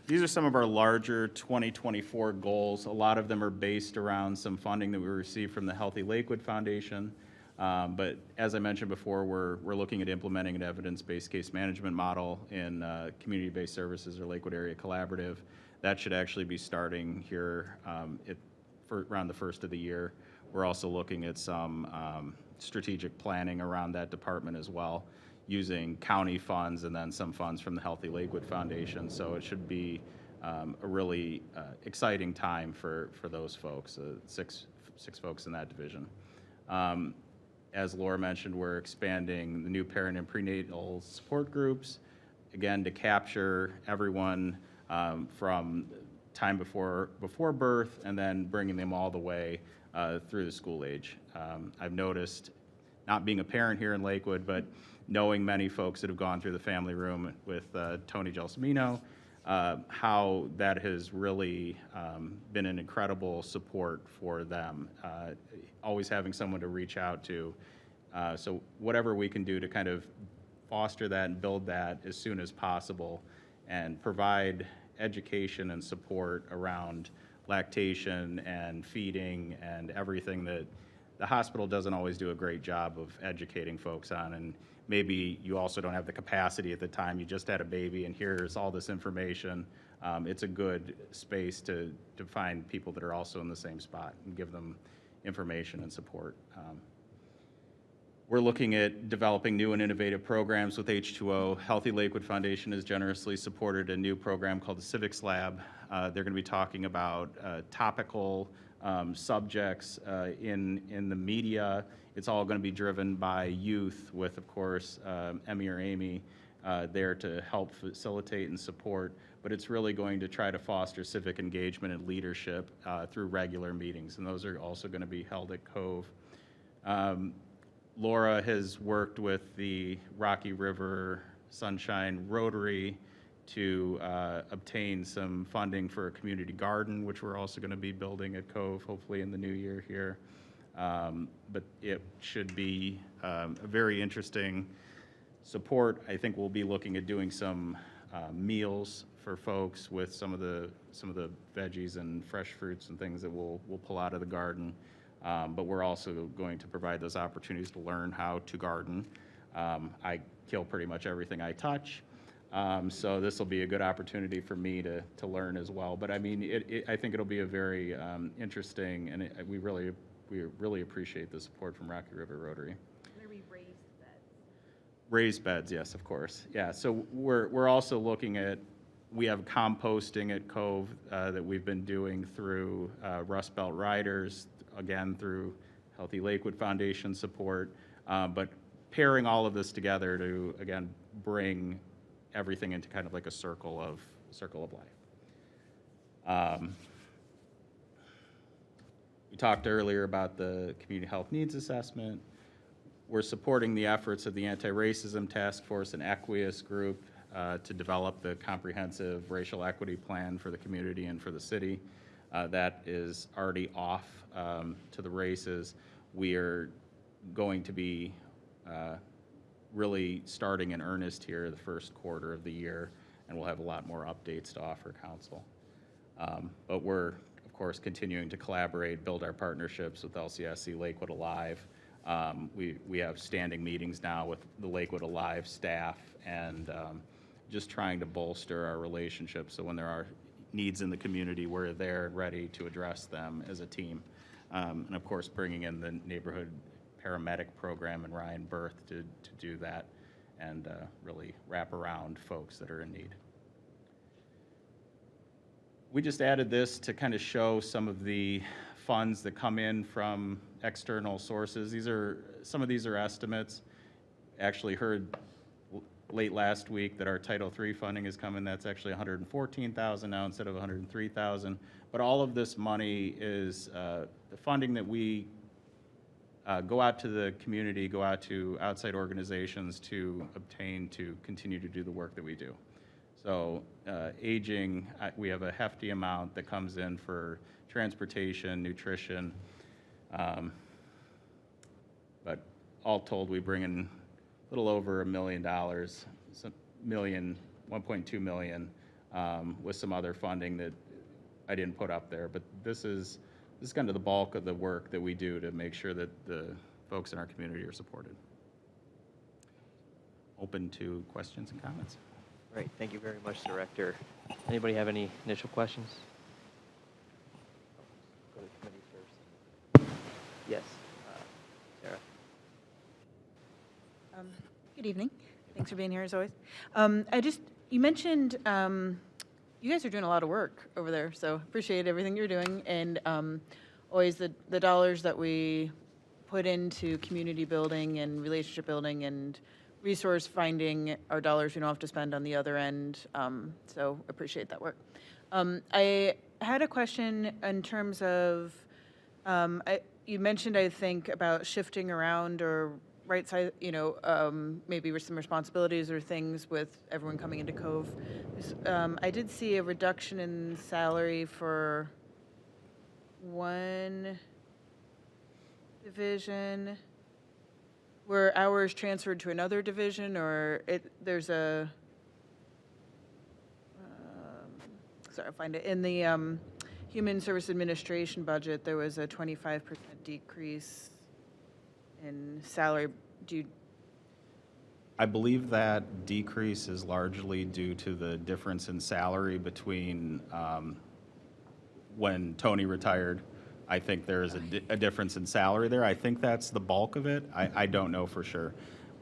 [SPEAKER 6] these are some of our larger 2024 goals. A lot of them are based around some funding that we received from the Healthy Lakewood Foundation. But as I mentioned before, we're looking at implementing an evidence-based case management model in community-based services or Lakewood Area Collaborative. That should actually be starting here around the first of the year. We're also looking at some strategic planning around that department as well, using county funds and then some funds from the Healthy Lakewood Foundation. So it should be a really exciting time for those folks, six folks in that division. As Laura mentioned, we're expanding the new parent and prenatal support groups, again, to capture everyone from time before birth and then bringing them all the way through the school age. I've noticed, not being a parent here in Lakewood, but knowing many folks that have gone through the family room with Tony Gelsomino, how that has really been an incredible support for them. Always having someone to reach out to. So whatever we can do to kind of foster that and build that as soon as possible and provide education and support around lactation and feeding and everything that the hospital doesn't always do a great job of educating folks on. And maybe you also don't have the capacity at the time. You just had a baby and here's all this information. It's a good space to find people that are also in the same spot and give them information and support. We're looking at developing new and innovative programs with H2O. Healthy Lakewood Foundation has generously supported a new program called the Civics Lab. They're going to be talking about topical subjects in the media. It's all going to be driven by youth with, of course, Emmy or Amy there to help facilitate and support. But it's really going to try to foster civic engagement and leadership through regular meetings. And those are also going to be held at Cove. Laura has worked with the Rocky River Sunshine Rotary to obtain some funding for a community garden, which we're also going to be building at Cove, hopefully in the new year here. But it should be a very interesting support. I think we'll be looking at doing some meals for folks with some of the veggies and fresh fruits and things that we'll pull out of the garden. But we're also going to provide those opportunities to learn how to garden. I kill pretty much everything I touch. So this will be a good opportunity for me to learn as well. But I mean, I think it'll be a very interesting, and we really appreciate the support from Rocky River Rotary.
[SPEAKER 7] There be raised beds.
[SPEAKER 6] Raised beds, yes, of course. Yeah, so we're also looking at, we have composting at Cove that we've been doing through Rust Belt Riders, again through Healthy Lakewood Foundation support, but pairing all of this together to, again, bring everything into kind of like a circle of life. We talked earlier about the Community Health Needs Assessment. We're supporting the efforts of the Anti-Racism Task Force and Equius Group to develop the comprehensive racial equity plan for the community and for the city. That is already off to the races. We are going to be really starting in earnest here the first quarter of the year, and we'll have a lot more updates to offer council. But we're, of course, continuing to collaborate, build our partnerships with LCSC Lakewood Alive. We have standing meetings now with the Lakewood Alive staff and just trying to bolster our relationships so when there are needs in the community, we're there and ready to address them as a team. And of course, bringing in the neighborhood paramedic program and Ryan Berth to do that and really wrap around folks that are in need. We just added this to kind of show some of the funds that come in from external sources. Some of these are estimates. Actually heard late last week that our Title III funding is coming. That's actually $114,000 now instead of $103,000. But all of this money is the funding that we go out to the community, go out to outside organizations to obtain to continue to do the work that we do. So aging, we have a hefty amount that comes in for transportation, nutrition. But all told, we bring in a little over $1 million, $1.1 million 1.2 million with some other funding that I didn't put up there. But this is kind of the bulk of the work that we do to make sure that the folks in our community are supported. Open to questions and comments.
[SPEAKER 2] Great, thank you very much, Director. Anybody have any initial questions? Go to the committee first. Yes, Sarah.
[SPEAKER 4] Good evening. Thanks for being here, as always. You mentioned, you guys are doing a lot of work over there, so appreciate everything you're doing, and always the dollars that we put into community building and relationship building and resource finding are dollars we don't have to spend on the other end, so appreciate that work. I had a question in terms of, you mentioned, I think, about shifting around or right side, maybe with some responsibilities or things with everyone coming into Cove. I did see a reduction in salary for one division. Were hours transferred to another division, or there's a, sorry, I'll find it. In the Human Service Administration budget, there was a 25% decrease in salary.
[SPEAKER 6] I believe that decrease is largely due to the difference in salary between when Tony retired. I think there is a difference in salary there. I think that's the bulk of it. I don't know for sure.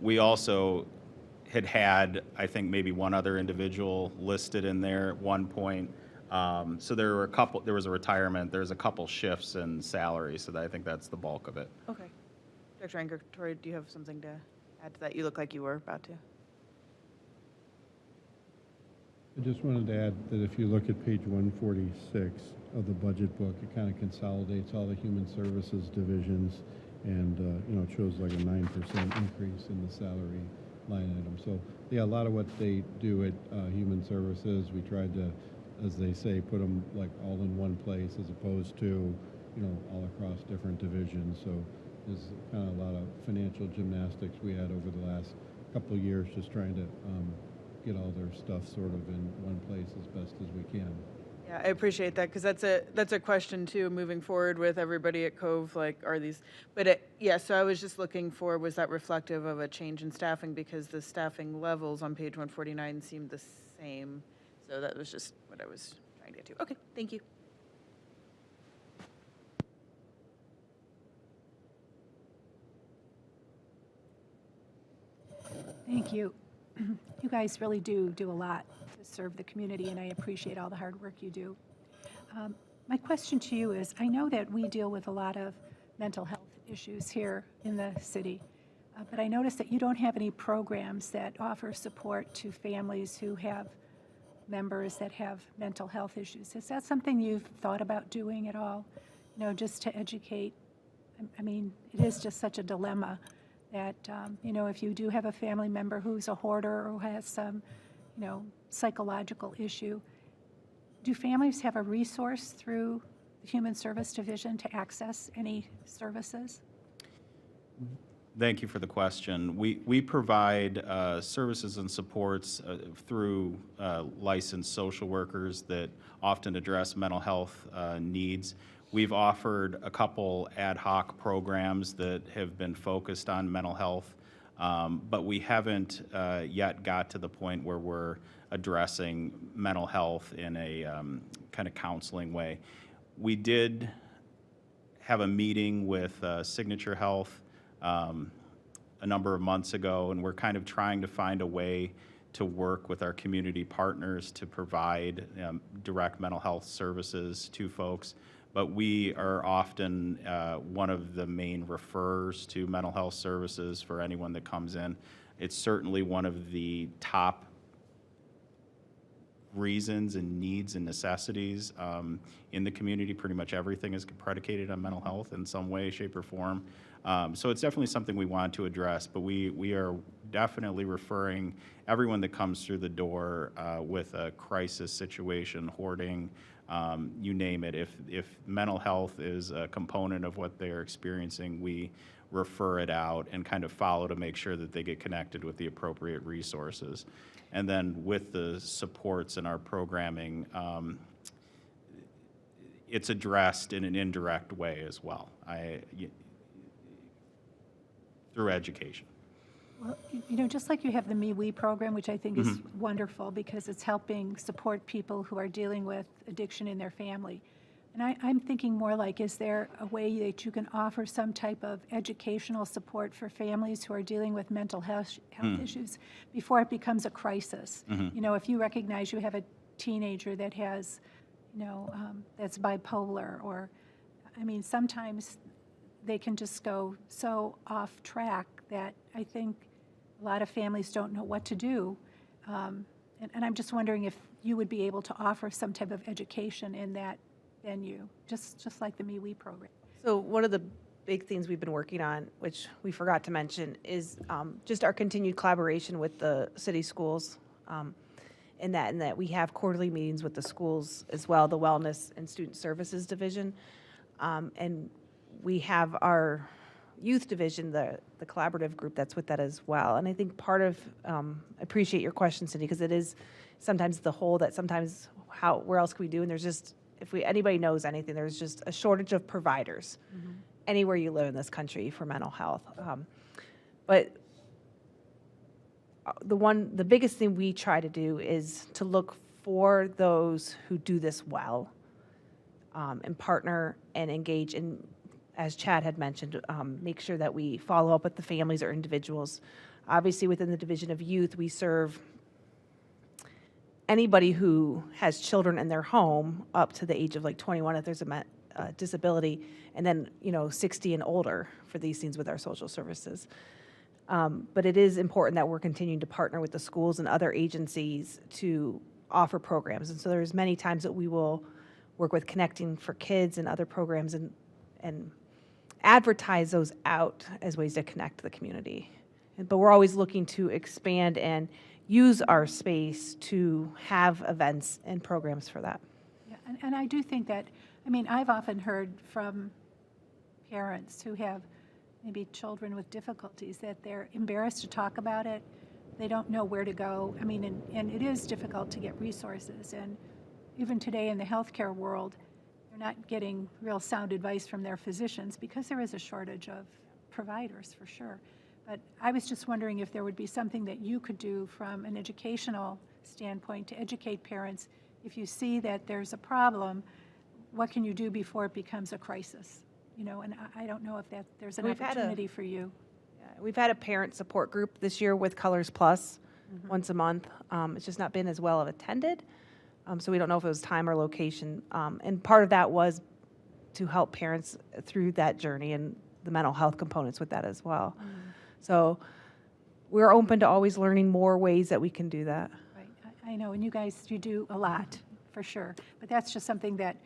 [SPEAKER 6] We also had, I think, maybe one other individual listed in there at one point. So there was a retirement, there's a couple shifts in salary, so I think that's the bulk of it.
[SPEAKER 4] Okay. Dr. Angry, do you have something to add to that? You look like you were about to.
[SPEAKER 8] I just wanted to add that if you look at page 146 of the budget book, it kind of consolidates all the human services divisions, and it shows like a 9% increase in the salary line item. So yeah, a lot of what they do at human services, we tried to, as they say, put them like all in one place as opposed to all across different divisions. So there's kind of a lot of financial gymnastics we had over the last couple of years, just trying to get all their stuff sort of in one place as best as we can.
[SPEAKER 4] Yeah, I appreciate that, because that's a question too, moving forward with everybody at Cove, like, are these, but so I was just looking for, was that reflective of a change in staffing, because the staffing levels on page 149 seemed the same, so that was just what I was trying to get to. Okay, thank you.
[SPEAKER 9] Thank you. You guys really do a lot to serve the community, and I appreciate all the hard work you do. My question to you is, I know that we deal with a lot of mental health issues here in the city, but I noticed that you don't have any programs that offer support to families who have members that have mental health issues. Is that something you've thought about doing at all? Just to educate? I mean, it is just such a dilemma that, if you do have a family member who's a hoarder or who has some, psychological issue, do families have a resource through the Human Service Division to access any services?
[SPEAKER 6] Thank you for the question. We provide services and supports through licensed social workers that often address mental health needs. We've offered a couple ad hoc programs that have been focused on mental health, but we haven't yet got to the point where we're addressing mental health in a kind of counseling way. We did have a meeting with Signature Health a number of months ago, and we're kind of trying to find a way to work with our community partners to provide direct mental health services to folks. But we are often one of the main referrers to mental health services for anyone that comes in. It's certainly one of the top reasons and needs and necessities in the community. Pretty much everything is predicated on mental health in some way, shape, or form. So it's definitely something we want to address, but we are definitely referring everyone that comes through the door with a crisis situation, hoarding, you name it. If mental health is a component of what they're experiencing, we refer it out and kind of follow to make sure that they get connected with the appropriate resources. And then with the supports in our programming, it's addressed in an indirect way as well, through education.
[SPEAKER 9] Well, you know, just like you have the MeWe program, which I think is wonderful because it's helping support people who are dealing with addiction in their family. And I'm thinking more like, is there a way that you can offer some type of educational support for families who are dealing with mental health issues before it becomes a crisis? You know, if you recognize you have a teenager that has, you know, that's bipolar, or, I mean, sometimes they can just go so off track that I think a lot of families don't know what to do. And I'm just wondering if you would be able to offer some type of education in that venue, just like the MeWe program.
[SPEAKER 7] So one of the big things we've been working on, which we forgot to mention, is just our continued collaboration with the city schools, in that we have quarterly meetings with the schools as well, the Wellness and Student Services Division. And we have our youth division, the collaborative group that's with that as well. And I think part of, I appreciate your question, Cindy, because it is sometimes the hole that sometimes where else can we do? And there's just, if anybody knows anything, there's just a shortage of providers anywhere you live in this country for mental health. But the biggest thing we try to do is to look for those who do this well, and partner and engage in, as Chad had mentioned, make sure that we follow up with the families or individuals. Obviously, within the Division of Youth, we serve anybody who has children in their home up to the age of like 21 if there's a disability, and then, you know, 60 and older for these things with our social services. But it is important that we're continuing to partner with the schools and other agencies to offer programs. And so there's many times that we will work with Connecting for Kids and other programs and advertise those out as ways to connect the community. But we're always looking to expand and use our space to have events and programs for that.
[SPEAKER 9] Yeah, and I do think that, I mean, I've often heard from parents who have maybe children with difficulties that they're embarrassed to talk about it. They don't know where to go. I mean, and it is difficult to get resources. And even today in the healthcare world, they're not getting real sound advice from their physicians because there is a shortage of providers, for sure. But I was just wondering if there would be something that you could do from an educational standpoint to educate parents. If you see that there's a problem, what can you do before it becomes a crisis? You know, and I don't know if there's an opportunity for you.
[SPEAKER 7] We've had a parent support group this year with Colors Plus once a month. It's just not been as well attended, so we don't know if it was time or location. And part of that was to help parents through that journey and the mental health components with that as well. So we're open to always learning more ways that we can do that.
[SPEAKER 9] Right, I know, and you do a lot, for sure. But that's just something that,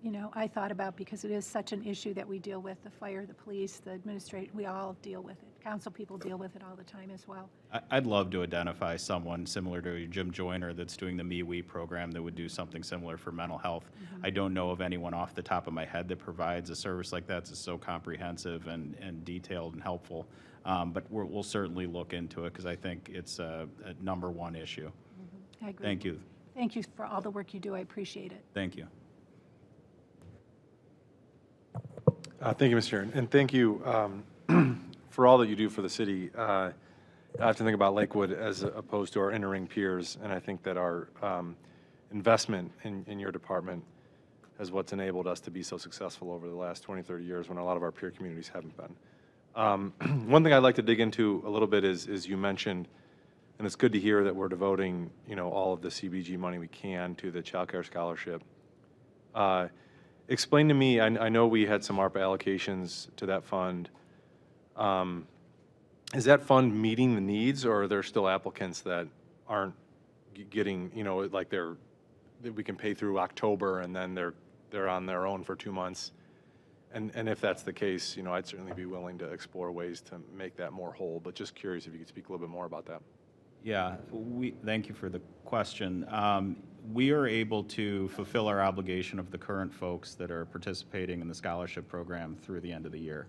[SPEAKER 9] you know, I thought about because it is such an issue that we deal with, the fire, the police, the administration, we all deal with it. Council people deal with it all the time as well.
[SPEAKER 6] I'd love to identify someone similar to Jim Joyner that's doing the MeWe program that would do something similar for mental health. I don't know of anyone off the top of my head that provides a service like that that's so comprehensive and detailed and helpful. But we'll certainly look into it because I think it's a number one issue.
[SPEAKER 9] I agree.
[SPEAKER 6] Thank you.
[SPEAKER 9] Thank you for all the work you do. I appreciate it.
[SPEAKER 6] Thank you.
[SPEAKER 5] Thank you, Mr. Chair, and thank you for all that you do for the city. I have to think about Lakewood as opposed to our inner-ring peers, and I think that our investment in your department is what's enabled us to be so successful over the last 20, 30 years when a lot of our peer communities haven't been. One thing I'd like to dig into a little bit is you mentioned, and it's good to hear that we're devoting, you know, all of the CBG money we can to the Child Care Scholarship. Explain to me, I know we had some ARPA allocations to that fund. Is that fund meeting the needs, or are there still applicants that aren't getting, you know, like that we can pay through October and then they're on their own for 2 months? And if that's the case, you know, I'd certainly be willing to explore ways to make that more whole, but just curious if you could speak a little bit more about that.
[SPEAKER 6] Yeah, thank you for the question. We are able to fulfill our obligation of the current folks that are participating in the scholarship program through the end of the year.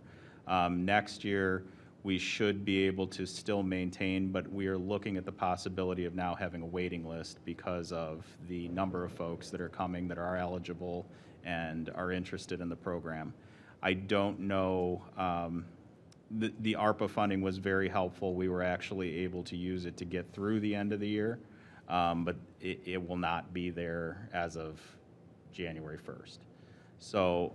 [SPEAKER 6] Next year, we should be able to still maintain, but we are looking at the possibility of now having a waiting list because of the number of folks that are coming that are eligible and are interested in the program. I don't know, the ARPA funding was very helpful. We were actually able to use it to get through the end of the year, but it will not be there as of January 1st. So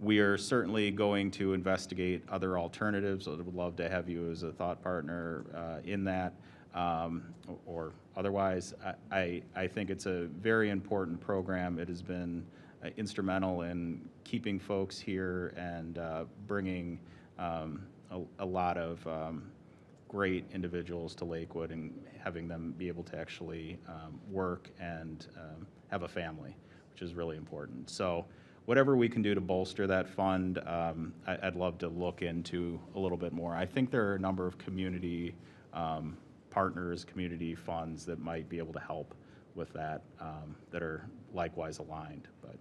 [SPEAKER 6] we are certainly going to investigate other alternatives. I would love to have you as a thought partner in that, or otherwise. I think it's a very important program. It has been instrumental in keeping folks here and bringing a lot of great individuals to Lakewood and having them be able to actually work and have a family, which is really important. So whatever we can do to bolster that fund, I'd love to look into a little bit more. I think there are a number of community partners, community funds that might be able to help with that, that are likewise aligned. But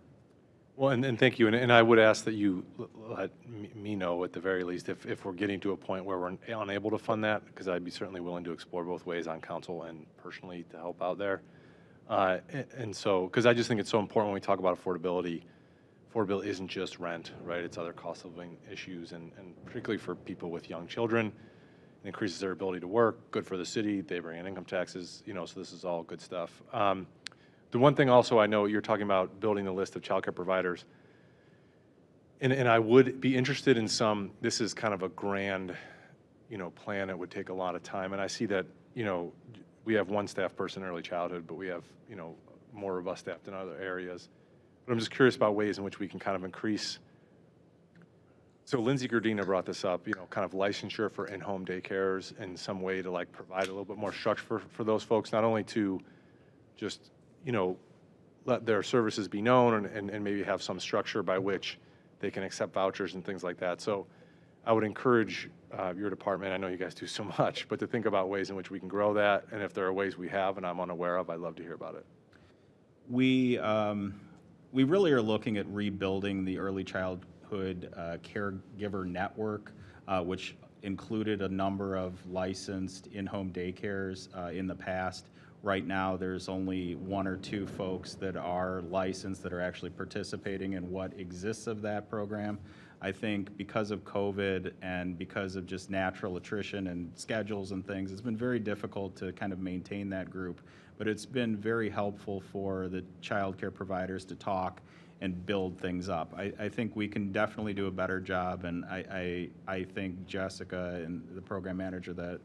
[SPEAKER 5] Well, and thank you, and I would ask that you let me know at the very least if we're getting to a point where we're unable to fund that, because I'd be certainly willing to explore both ways on council and personally to help out there. And so, because I just think it's so important when we talk about affordability. Affordability isn't just rent, right? It's other cost of living issues, and particularly for people with young children, it increases their ability to work, good for the city, they bring in income taxes, you know, so this is all good stuff. The one thing also I know you're talking about building the list of childcare providers, and I would be interested in some, this is kind of a grand, you know, plan that would take a lot of time, and I see that, you know, we have one staff person in early childhood, but we have, you know, more robust staff in other areas. But I'm just curious about ways in which we can kind of increase. So Lindsay Gardina brought this up, you know, kind of licensure for in-home daycares in some way to like provide a little bit more structure for those folks, not only to just, you know, let their services be known and maybe have some structure by which they can accept vouchers and things like that. So I would encourage your department, I know you guys do so much, but to think about ways in which we can grow that. And if there are ways we have and I'm unaware of, I'd love to hear about it.
[SPEAKER 6] We really are looking at rebuilding the early childhood caregiver network, which included a number of licensed in-home daycares in the past. Right now, there's only one or two folks that are licensed that are actually participating in what exists of that program. I think because of COVID and because of just natural attrition and schedules and things, it's been very difficult to kind of maintain that group. But it's been very helpful for the child care providers to talk and build things up. I think we can definitely do a better job, and I think Jessica and the program manager that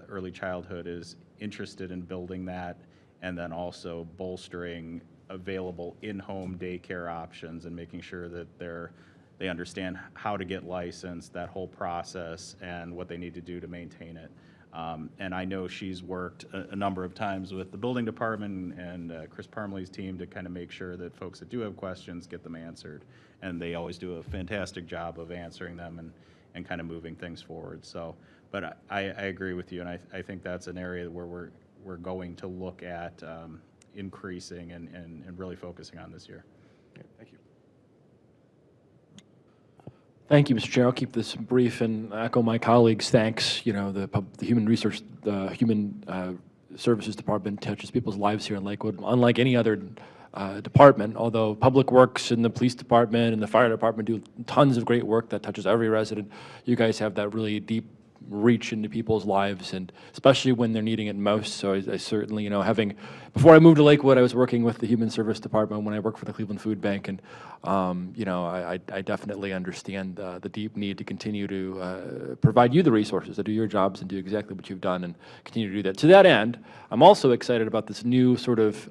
[SPEAKER 6] early childhood is interested in building that, and then also bolstering available in-home daycare options and making sure that they understand how to get licensed, that whole process, and what they need to do to maintain it. And I know she's worked a number of times with the building department and Chris Parmley's team to kind of make sure that folks that do have questions get them answered. And they always do a fantastic job of answering them and kind of moving things forward. So, but I agree with you, and I think that's an area where we're going to look at increasing and really focusing on this year.
[SPEAKER 5] Yeah, thank you.
[SPEAKER 10] Thank you, Mr. Chair. I'll keep this brief and echo my colleagues' thanks. You know, the Human Services Department touches people's lives here in Lakewood, unlike any other department, although Public Works and the Police Department and the Fire Department do tons of great work that touches every resident. You guys have that really deep reach into people's lives, and especially when they're needing it most. So I certainly, you know, before I moved to Lakewood, I was working with the Human Service Department when I worked for the Cleveland Food Bank, and you know, I definitely understand the deep need to continue to provide you the resources to do your jobs and do exactly what you've done and continue to do that. To that end, I'm also excited about this new sort of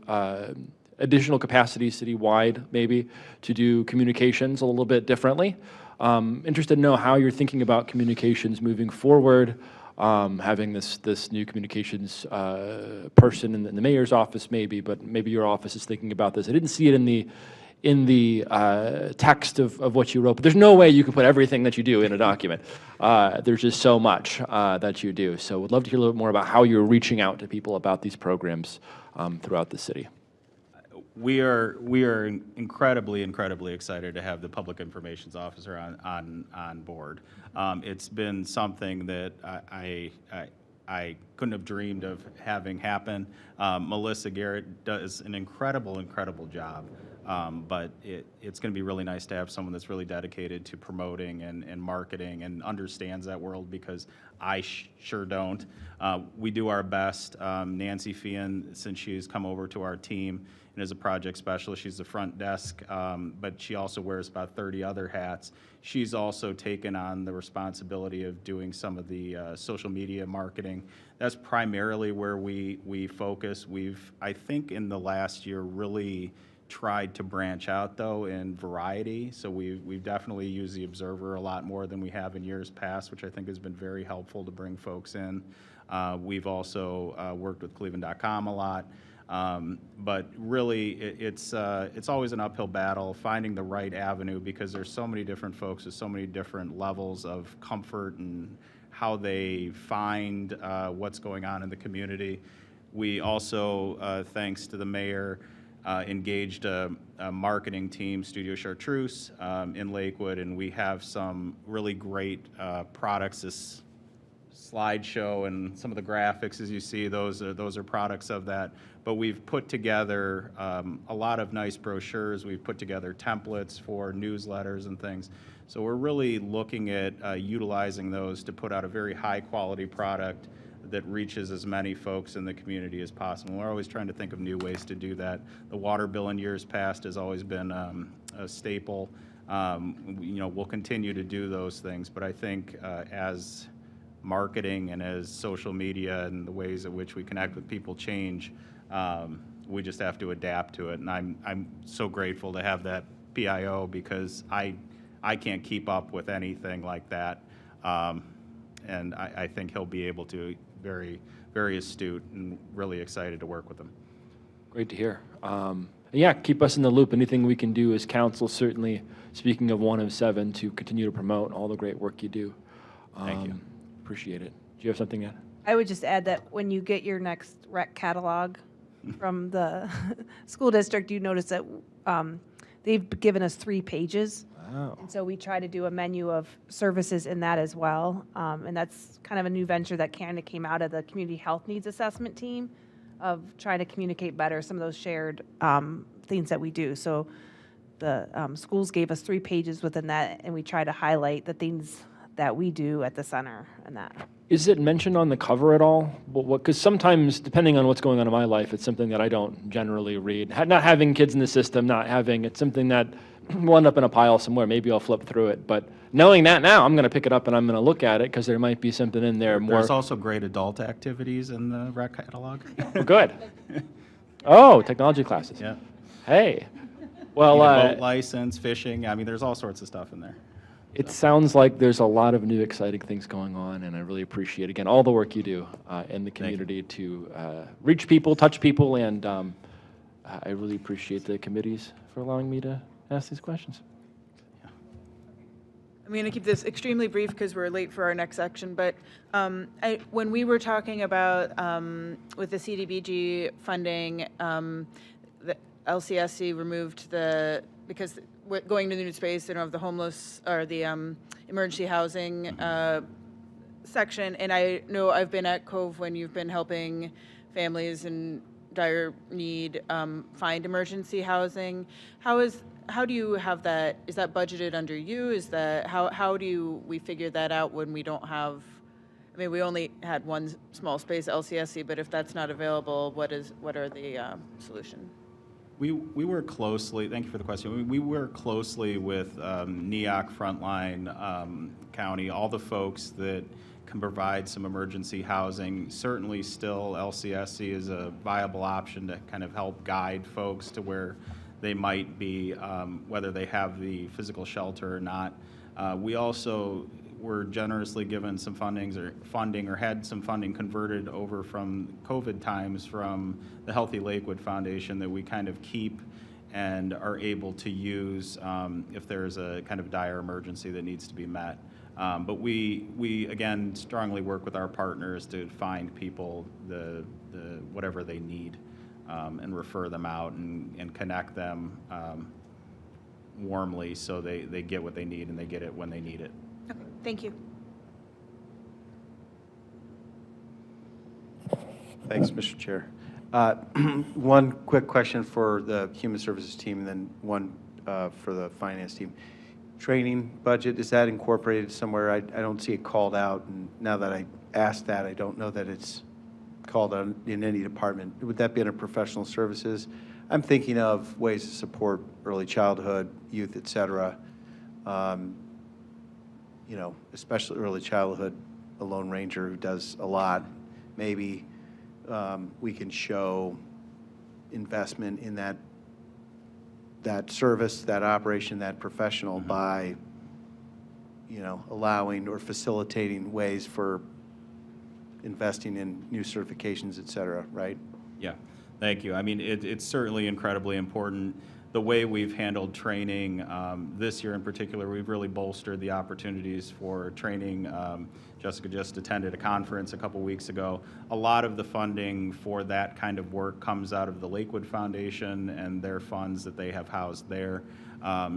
[SPEAKER 10] additional capacity citywide, maybe, to do communications a little bit differently. Interested to know how you're thinking about communications moving forward, having this new communications person in the mayor's office maybe, but maybe your office is thinking about this. I didn't see it in the text of what you wrote, but there's no way you can put everything that you do in a document. There's just so much that you do. So would love to hear a little bit more about how you're reaching out to people about these programs throughout the city.
[SPEAKER 6] We are incredibly excited to have the Public Information Officer on board. It's been something that I couldn't have dreamed of having happen. Melissa Garrett does an incredible job, but it's going to be really nice to have someone that's really dedicated to promoting and marketing and understands that world, because I sure don't. We do our best. Nancy Fian, since she's come over to our team and is a project specialist, she's the front desk, but she also wears about 30 other hats. She's also taken on the responsibility of doing some of the social media marketing. That's primarily where we focus. We've, I think in the last year, really tried to branch out, though, in variety. So we've definitely used the Observer a lot more than we have in years past, which I think has been very helpful to bring folks in. We've also worked with Cleveland.com a lot. But really, it's always an uphill battle finding the right avenue, because there's so many different folks with so many different levels of comfort and how they find what's going on in the community. We also, thanks to the mayor, engaged a marketing team, Studio Chartreuse, in Lakewood, and we have some really great products. This slideshow and some of the graphics, as you see, those are products of that. But we've put together a lot of nice brochures. We've put together templates for newsletters and things. So we're really looking at utilizing those to put out a very high-quality product that reaches as many folks in the community as possible. We're always trying to think of new ways to do that. The water bill in years past has always been a staple. We'll continue to do those things, but I think as marketing and as social media and the ways in which we connect with people change, we just have to adapt to it. And I'm so grateful to have that PIO, because I can't keep up with anything like that. And I think he'll be able to. Very astute, and really excited to work with him.
[SPEAKER 10] Great to hear. Yeah, keep us in the loop. Anything we can do as council, certainly, speaking of 1 of 7, to continue to promote all the great work you do.
[SPEAKER 6] Thank you.
[SPEAKER 10] Appreciate it. Do you have something to add?
[SPEAKER 7] I would just add that when you get your next rec catalog from the school district, you notice that they've given us 3 pages.
[SPEAKER 10] Wow.
[SPEAKER 7] And so we try to do a menu of services in that as well. And that's kind of a new venture that kind of came out of the community health needs assessment team, of trying to communicate better some of those shared things that we do. So the schools gave us 3 pages within that, and we try to highlight the things that we do at the center and that.
[SPEAKER 10] Is it mentioned on the cover at all? Because sometimes, depending on what's going on in my life, it's something that I don't generally read. Not having kids in the system, it's something that will end up in a pile somewhere. Maybe I'll flip through it. But knowing that now, I'm going to pick it up and I'm going to look at it, because there might be something in there more.
[SPEAKER 6] There's also great adult activities in the rec catalog.
[SPEAKER 10] Oh, good. Oh, technology classes.
[SPEAKER 6] Yeah.
[SPEAKER 10] Hey. Well,
[SPEAKER 6] boat license, fishing. I mean, there's all sorts of stuff in there.
[SPEAKER 10] it sounds like there's a lot of new exciting things going on, and I really appreciate, again, all the work you do in the community to reach people, touch people, and I really appreciate the committees for allowing me to ask these questions.
[SPEAKER 4] I'm going to keep this extremely brief because we're late for our next section, but when we were talking about, with the CDBG funding, the LCSC removed because going to the new space, they don't have the homeless, or the emergency housing section, and I know I've been at Cove when you've been helping families in dire need find emergency housing. How do you have that? Is that budgeted under you? Is that how do we figure that out when we don't have? I mean, we only had one small space LCSC, but if that's not available, what are the solution?
[SPEAKER 6] We work closely. Thank you for the question. We work closely with NEOC, Frontline, County, all the folks that can provide some emergency housing. Certainly, still LCSC is a viable option to kind of help guide folks to where they might be, whether they have the physical shelter or not. We also were generously given some funding or had some funding converted over from COVID times from the Healthy Lakewood Foundation that we kind of keep and are able to use if there's a kind of dire emergency that needs to be met. But we again strongly work with our partners to find people the whatever they need. and refer them out and connect them warmly so they get what they need and they get it when they need it.
[SPEAKER 4] Okay, thank you.
[SPEAKER 1] Thanks, Mr. Chair. One quick question for the Human Services team, and then one for the Finance team. Training budget, is that incorporated somewhere? I don't see it called out, and now that I asked that, I don't know that it's called out in any department. Would that be under professional services? I'm thinking of ways to support early childhood, youth, et cetera. You know, especially early childhood, a Lone Ranger who does a lot. Maybe we can show investment in that service, that operation, that professional by, you know, allowing or facilitating ways for investing in new certifications, et cetera, right?
[SPEAKER 6] Yeah, thank you. I mean, it's certainly incredibly important. The way we've handled training this year in particular, we've really bolstered the opportunities for training. Jessica just attended a conference a couple weeks ago. A lot of the funding for that kind of work comes out of the Lakewood Foundation and their funds that they have housed there.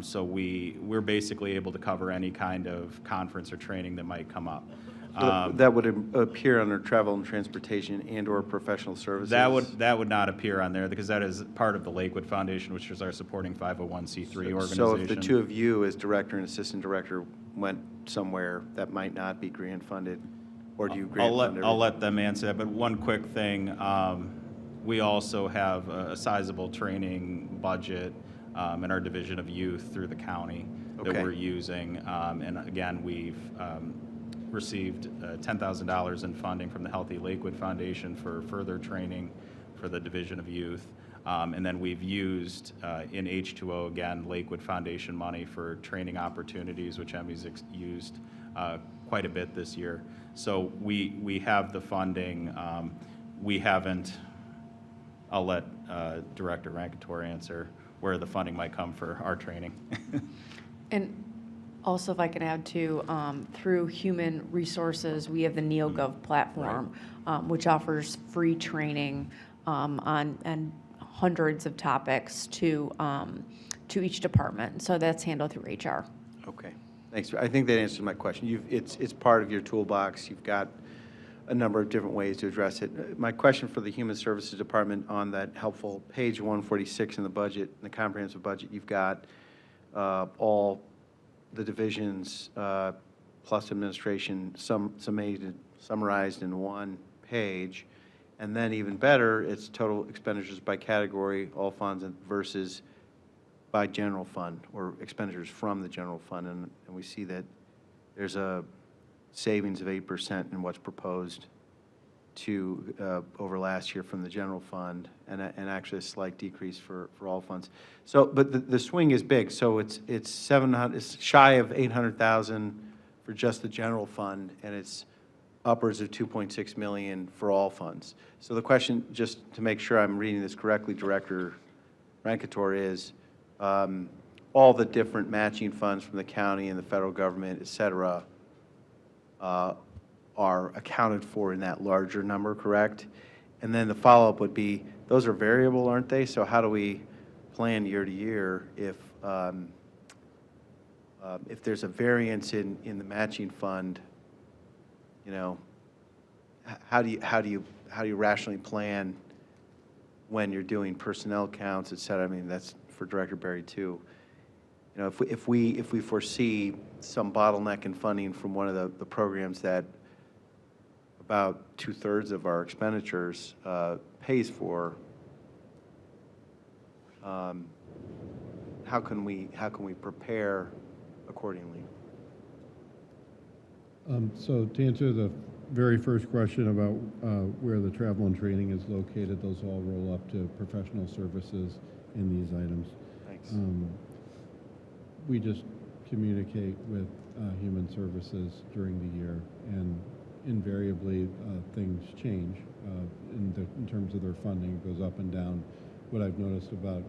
[SPEAKER 6] So we're basically able to cover any kind of conference or training that might come up.
[SPEAKER 1] That would appear under travel and transportation and/or professional services?
[SPEAKER 6] That would not appear on there because that is part of the Lakewood Foundation, which is our supporting 501c3 organization.
[SPEAKER 1] So if the two of you as director and assistant director went somewhere, that might not be grant funded, or do you grant fund everything?
[SPEAKER 6] I'll let them answer that, but one quick thing, we also have a sizable training budget in our Division of Youth through the county that
[SPEAKER 1] Okay.
[SPEAKER 6] we're using. And again, we've received $10,000 in funding from the Healthy Lakewood Foundation for further training for the Division of Youth. And then we've used in H2O, again, Lakewood Foundation money for training opportunities, which Emmy's used quite a bit this year. So we have the funding. We haven't, I'll let Director Rankator answer where the funding might come for our training.
[SPEAKER 11] And also, if I can add to, through Human Resources, we have the NeoGov platform, which offers free training on hundreds of topics to each department. So that's handled through HR.
[SPEAKER 1] Okay, thanks. I think that answers my question. It's part of your toolbox. You've got a number of different ways to address it. My question for the Human Services Department on that helpful page 146 in the budget, in the comprehensive budget, you've got all the divisions plus administration summarized in one page. And then even better, it's total expenditures by category, all funds versus by general fund or expenditures from the general fund. And we see that there's a savings of 8% in what's proposed to over last year from the general fund, and actually a slight decrease for all funds. So, but the swing is big. So it's 700, it's shy of 800,000 for just the general fund, and it's upwards of 2.6 million for all funds. So the question, just to make sure I'm reading this correctly, Director Rankator, is all the different matching funds from the county and the federal government, et cetera, are accounted for in that larger number, correct? And then the follow-up would be, those are variable, aren't they? So how do we plan year to year if there's a variance in the matching fund? You know, how do you rationally plan when you're doing personnel counts, et cetera? I mean, that's for Director Berry too. You know, if we foresee some bottleneck in funding from one of the programs that about 2/3 of our expenditures pays for, how can we prepare accordingly?
[SPEAKER 8] So to answer the very first question about where the travel and training is located, those all roll up to professional services in these items.
[SPEAKER 1] Thanks.
[SPEAKER 8] We just communicate with Human Services during the year, and invariably things change in terms of their funding. It goes up and down. What I've noticed about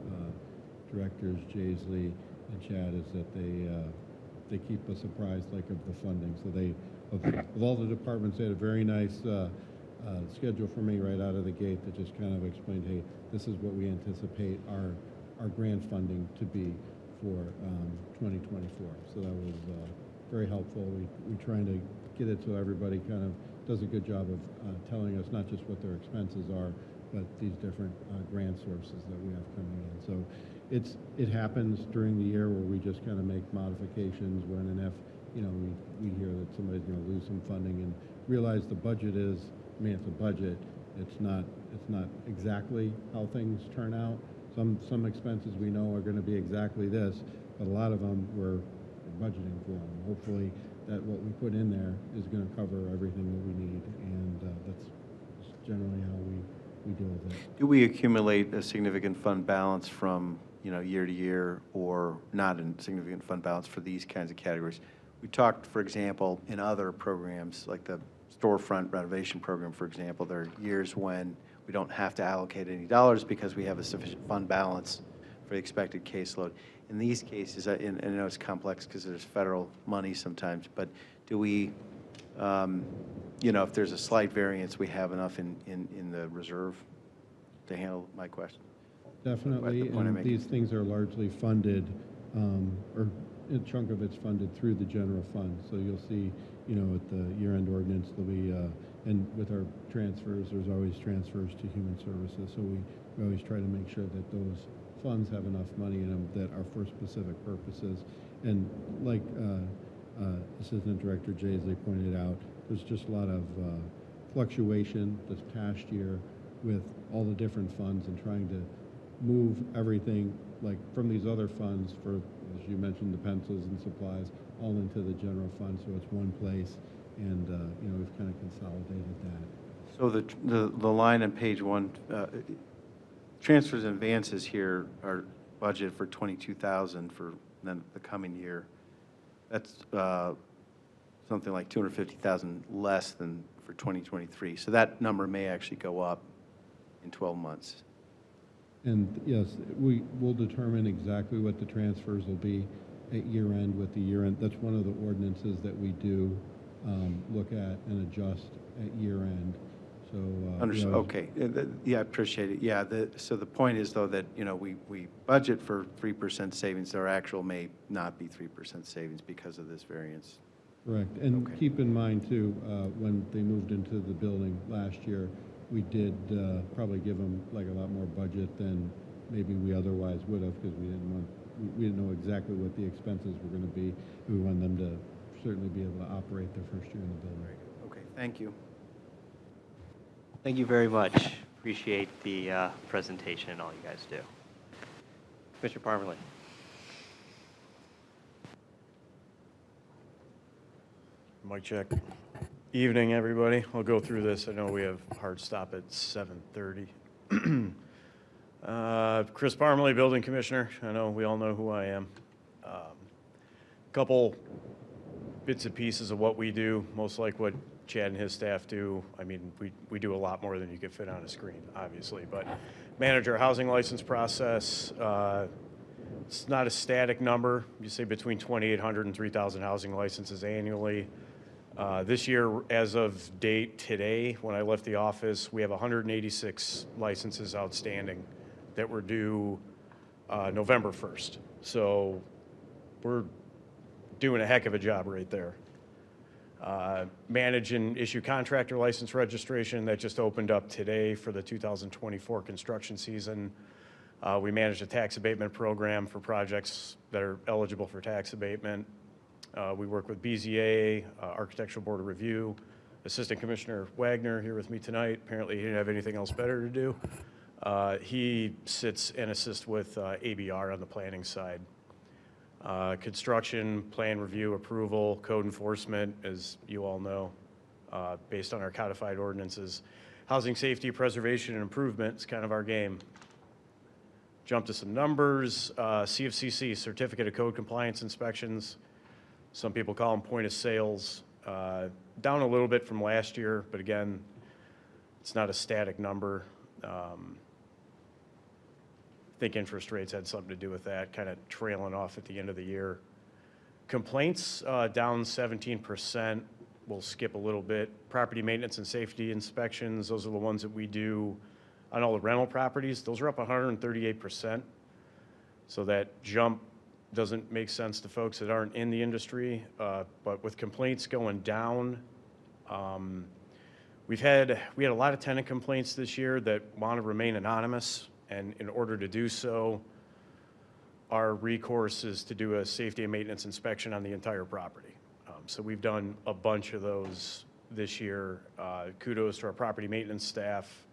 [SPEAKER 8] Directors Jaisley and Chad is that they keep us apprised, like, of the funding. So they, of all the departments, they had a very nice schedule for me right out of the gate that just kind of explained, hey, this is what we anticipate our grant funding to be for 2024. So that was very helpful. We trying to get it so everybody kind of does a good job of telling us not just what their expenses are, but these different grant sources that we have coming in. So it happens during the year where we just kind of make modifications when and if we hear that somebody's going to lose some funding and realize the budget is, I mean, it's a budget. It's not exactly how things turn out. Some expenses we know are going to be exactly this, but a lot of them we're budgeting for them. Hopefully that what we put in there is going to cover everything that we need, and that's generally how we deal with it.
[SPEAKER 1] Do we accumulate a significant fund balance from, year to year, or not a significant fund balance for these kinds of categories? We talked, for example, in other programs, like the storefront renovation program, for example, there are years when we don't have to allocate any dollars because we have a sufficient fund balance for the expected caseload. In these cases, and I know it's complex because there's federal money sometimes, but do we, if there's a slight variance, we have enough in the reserve to handle my question?
[SPEAKER 8] Definitely,
[SPEAKER 1] The point I'm
[SPEAKER 8] and
[SPEAKER 1] making.
[SPEAKER 8] these things are largely funded, or a chunk of it's funded through the general fund. So you'll see, at the year-end ordinance, there'll be, and with our transfers, there's always transfers to human services. So we always try to make sure that those funds have enough money in them that are for specific purposes. And like Assistant Director Jaisley pointed out, there's just a lot of fluctuation this past year with all the different funds and trying to move everything like from these other funds for, as you mentioned, the pencils and supplies, all into the general fund, so it's one place, and we've kind of consolidated that.
[SPEAKER 1] So the line on page 1, transfers and advances here are budgeted for 22,000 for then the coming year. That's something like 250,000 less than for 2023. So that number may actually go up in 12 months.
[SPEAKER 8] And yes, we will determine exactly what the transfers will be at year end with the year end. That's one of the ordinances that we do look at and adjust at year end. So
[SPEAKER 1] Understood. Okay. Yeah, I appreciate it. Yeah. So the point is, though, that we budget for 3% savings. Our actual may not be 3% savings because of this variance.
[SPEAKER 8] correct. And
[SPEAKER 1] Okay.
[SPEAKER 8] keep in mind too, when they moved into the building last year, we did probably give them like a lot more budget than maybe we otherwise would have, because we didn't know exactly what the expenses were going to be. We wanted them to certainly be able to operate their first year in the building.
[SPEAKER 1] Okay. Thank you.
[SPEAKER 2] Thank you very much. Appreciate the presentation and all you guys do. Mr. Parmalee.
[SPEAKER 12] Mic check. Evening, everybody. I'll go through this. I know we have a hard stop at 7:30. Chris Parmalee, Building Commissioner. I know we all know who I am. Couple bits and pieces of what we do, most like what Chad and his staff do. I mean, we do a lot more than you could fit on a screen, obviously, but manage our housing license process. It's not a static number. You say between 2,800 and 3,000 housing licenses annually. This year, as of date today, when I left the office, we have 186 licenses outstanding that were due November 1st. So we're doing a heck of a job right there. Manage and issue contractor license registration that just opened up today for the 2024 construction season. We manage a tax abatement program for projects that are eligible for tax abatement. We work with BZA, Architectural Board of Review. Assistant Commissioner Wagner here with me tonight. Apparently he didn't have anything else better to do. He sits and assists with ABR on the planning side. Construction, plan review, approval, code enforcement, as you all know, based on our codified ordinances. Housing safety, preservation, and improvement is kind of our game. Jump to some numbers. CFCC, Certificate of Code Compliance Inspections. Some people call them point of sales. Down a little bit from last year, but again, it's not a static number. I think interest rates had something to do with that, kind of trailing off at the end of the year. Complaints down 17%. we'll skip a little bit. Property maintenance and safety inspections, those are the ones that we do on all the rental properties. Those are up 138%. So that jump doesn't make sense to folks that aren't in the industry. But with complaints going down, we had a lot of tenant complaints this year that want to remain anonymous. And in order to do so, our recourse is to do a safety and maintenance inspection on the entire property. So we've done a bunch of those this year. Kudos to our property maintenance staff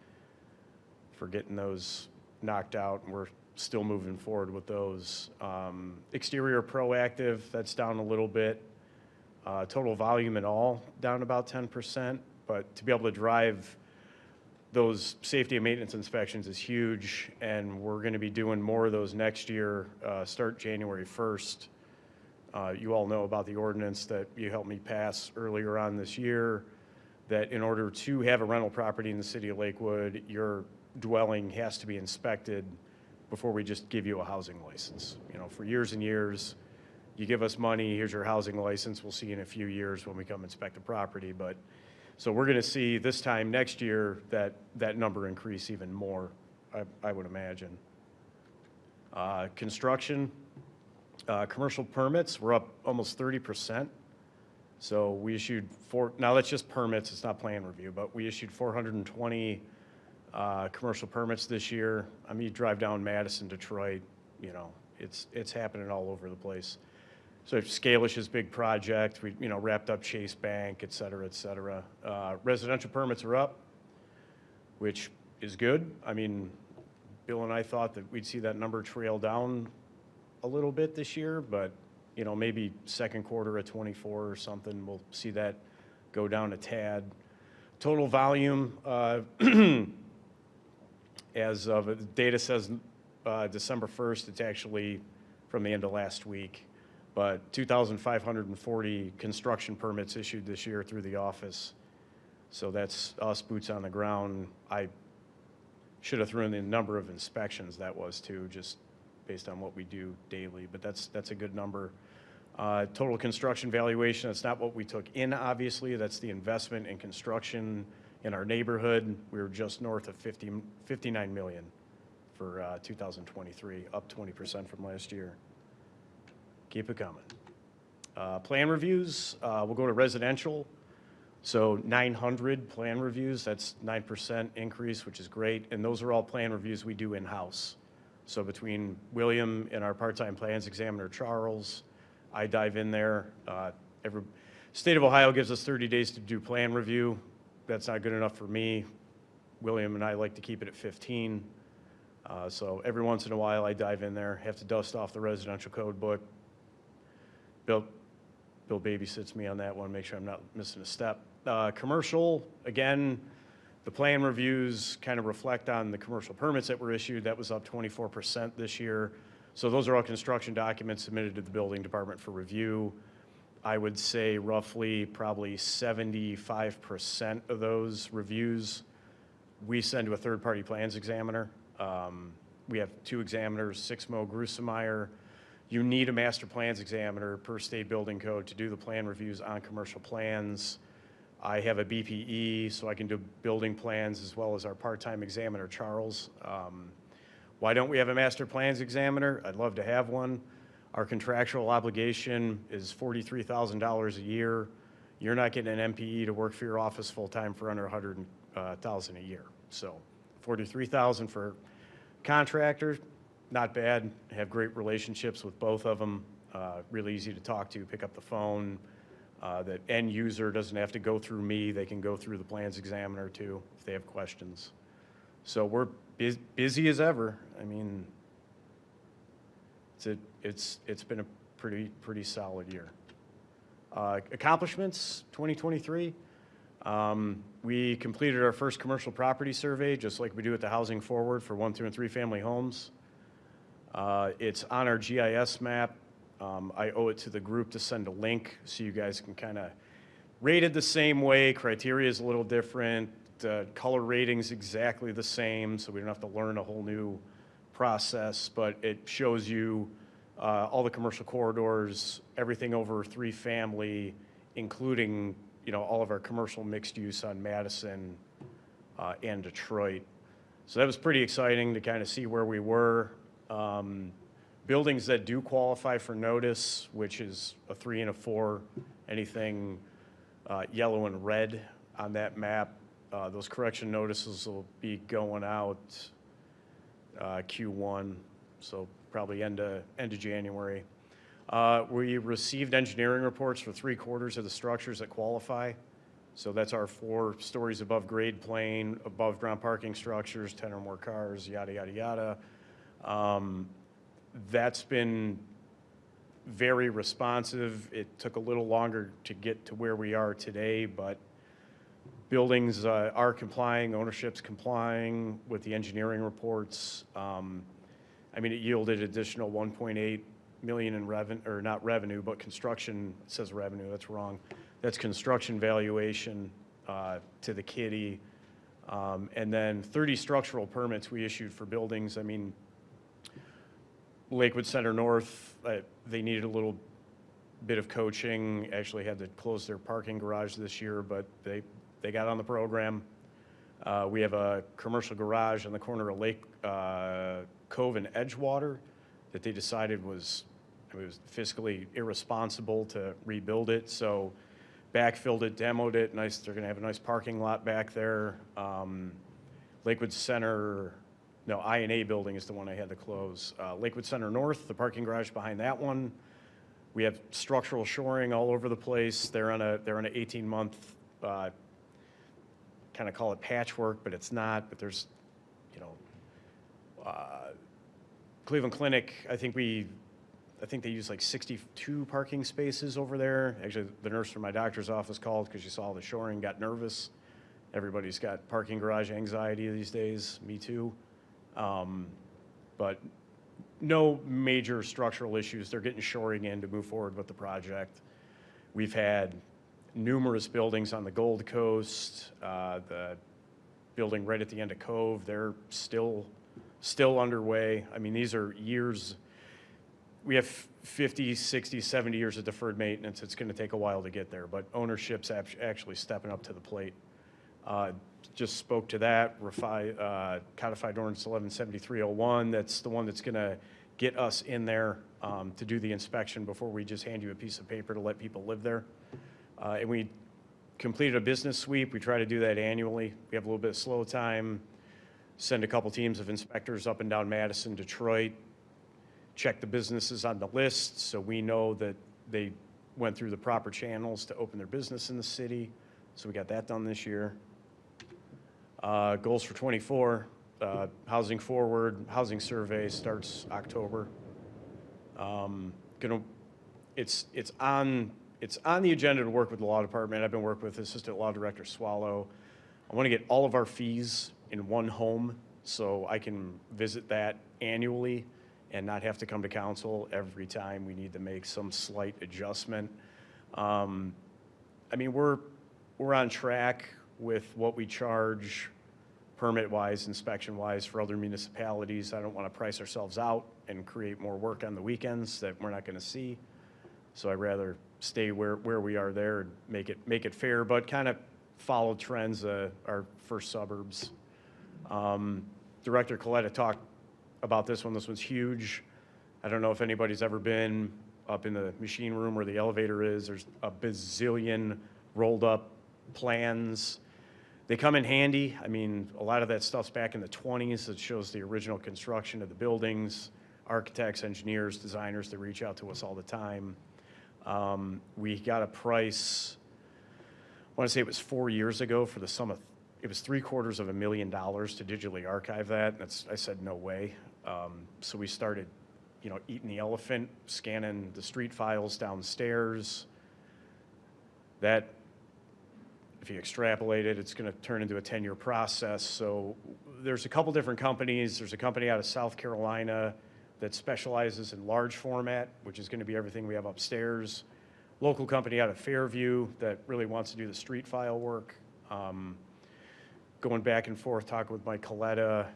[SPEAKER 12] for getting those knocked out, and we're still moving forward with those. Exterior proactive, that's down a little bit. Total volume in all, down about 10%. But to be able to drive those safety and maintenance inspections is huge, and we're going to be doing more of those next year, start January 1st. You all know about the ordinance that you helped me pass earlier on this year, that in order to have a rental property in the city of Lakewood, your dwelling has to be inspected before we just give you a housing license. You know, for years and years, you give us money, here's your housing license, we'll see you in a few years when we come inspect the property. But so we're going to see this time next year that number increase even more, I would imagine. Construction, commercial permits, we're up almost 30%. So we issued now that's just permits, it's not plan review, but we issued 420 commercial permits this year. I mean, you drive down Madison, Detroit, you know, it's happening all over the place. So Scalish's big project, we, you know, wrapped up Chase Bank, et cetera, et cetera. Residential permits are up, which is good. I mean, Bill and I thought that we'd see that number trail down a little bit this year, but, you know, maybe second quarter of 24 or something, we'll see that go down a tad. Total volume, as of, the data says December 1st, it's actually from the end of last week. But 2,540 construction permits issued this year through the office. So that's us, boots on the ground. I should have thrown in the number of inspections that was too, just based on what we do daily, but that's a good number. Total construction valuation, that's not what we took in, obviously. That's the investment in construction in our neighborhood. We were just north of 59 million for 2023, up 20% from last year. Keep it coming. Plan reviews, we'll go to residential. So 900 plan reviews, that's 9% increase, which is great. And those are all plan reviews we do in-house. So between William and our part-time plans examiner, Charles, I dive in there. State of Ohio gives us 30 days to do plan review. That's not good enough for me. William and I like to keep it at 15. So every once in a while I dive in there, have to dust off the residential code book. Bill babysits me on that one, make sure I'm not missing a step. Commercial, again, the plan reviews kind of reflect on the commercial permits that were issued. That was up 24% this year. So those are all construction documents submitted to the building department for review. I would say roughly probably 75% of those reviews we send to a third-party plans examiner. We have 2 examiners, Sixmo, Grusemeyer. You need a master plans examiner per state building code to do the plan reviews on commercial plans. I have a BPE, so I can do building plans as well as our part-time examiner, Charles. Why don't we have a master plans examiner? I'd love to have one. Our contractual obligation is $43,000 a year. You're not getting an MPE to work for your office full-time for under $100,000 a year. So $43,000 for contractors, not bad. Have great relationships with both of them. Really easy to talk to, pick up the phone. The end user doesn't have to go through me. They can go through the plans examiner too if they have questions. So we're busy as ever. I mean, it's been a pretty solid year. Accomplishments 2023. We completed our first commercial property survey, just like we do at the Housing Forward for 1, 2, and 3 family homes. It's on our GIS map. I owe it to the group to send a link so you guys can kind of rate it the same way. Criteria is a little different. Color rating's exactly the same, so we don't have to learn a whole new process, but it shows you all the commercial corridors, everything over 3 family, including, all of our commercial mixed use on Madison and Detroit. So that was pretty exciting to kind of see where we were. Buildings that do qualify for notice, which is a 3 and a 4, anything yellow and red on that map, those correction notices will be going out Q1, so probably end of January. We received engineering reports for 3/4 of the structures that qualify. So that's our 4 stories above grade plane, above ground parking structures, 10 or more cars, yada, yada, yada. That's been very responsive. It took a little longer to get to where we are today, but buildings are complying, ownership's complying with the engineering reports. I mean, it yielded additional 1.8 million in revenue, or not revenue, but construction, it says revenue, that's wrong. That's construction valuation to the kitty. And then 30 structural permits we issued for buildings. I mean, Lakewood Center North, they needed a little bit of coaching, actually had to close their parking garage this year, but they got on the program. We have a commercial garage on the corner of Lake Cove and Edgewater that they decided was fiscally irresponsible to rebuild it. So backfilled it, demoed it. Nice. They're going to have a nice parking lot back there. Lakewood Center, no, I&A building is the one I had to close. Lakewood Center North, the parking garage behind that one. We have structural shoring all over the place. They're on an 18-month kind of call it patchwork, but it's not. But there's, Cleveland Clinic. I think they use like 62 parking spaces over there. Actually, the nurse from my doctor's office called because she saw the shoring, got nervous. Everybody's got parking garage anxiety these days. Me too. But no major structural issues. They're getting shoring in to move forward with the project. We've had numerous buildings on the Gold Coast. The building right at the end of Cove, they're still underway. I mean, these are years. We have 50, 60, 70 years of deferred maintenance. It's going to take a while to get there, but ownership's actually stepping up to the plate. Just spoke to that, codified ordinance 117301. That's the one that's going to get us in there to do the inspection before we just hand you a piece of paper to let people live there. And we completed a business sweep. We try to do that annually. We have a little bit of slow time, send a couple teams of inspectors up and down Madison, Detroit, check the businesses on the list so we know that they went through the proper channels to open their business in the city. So we got that done this year. Goals for 24, Housing Forward, housing survey starts October. It's on the agenda to work with the law department. I've been working with Assistant Law Director Swallow. I want to get all of our fees in one home so I can visit that annually and not have to come to council every time we need to make some slight adjustment. I mean, we're on track with what we charge permit-wise, inspection-wise for other municipalities. I don't want to price ourselves out and create more work on the weekends that we're not going to see. So I'd rather stay where we are there and make it fair, but kind of follow trends, our first suburbs. Director Coletta talked about this one. This one's huge. I don't know if anybody's ever been up in the machine room where the elevator is. There's a bazillion rolled up plans. They come in handy. I mean, a lot of that stuff's back in the 20s. It shows the original construction of the buildings. Architects, engineers, designers, they reach out to us all the time. We got a price, I want to say it was 4 years ago for the sum of, it was $750,000 to digitally archive that. I said, no way. So we started, eating the elephant, scanning the street files downstairs. That, if you extrapolate it, it's going to turn into a 10-year process. So there's a couple different companies. There's a company out of South Carolina that specializes in large format, which is going to be everything we have upstairs. Local company out of Fairview that really wants to do the street file work. Going back and forth, talking with Mike Coletta.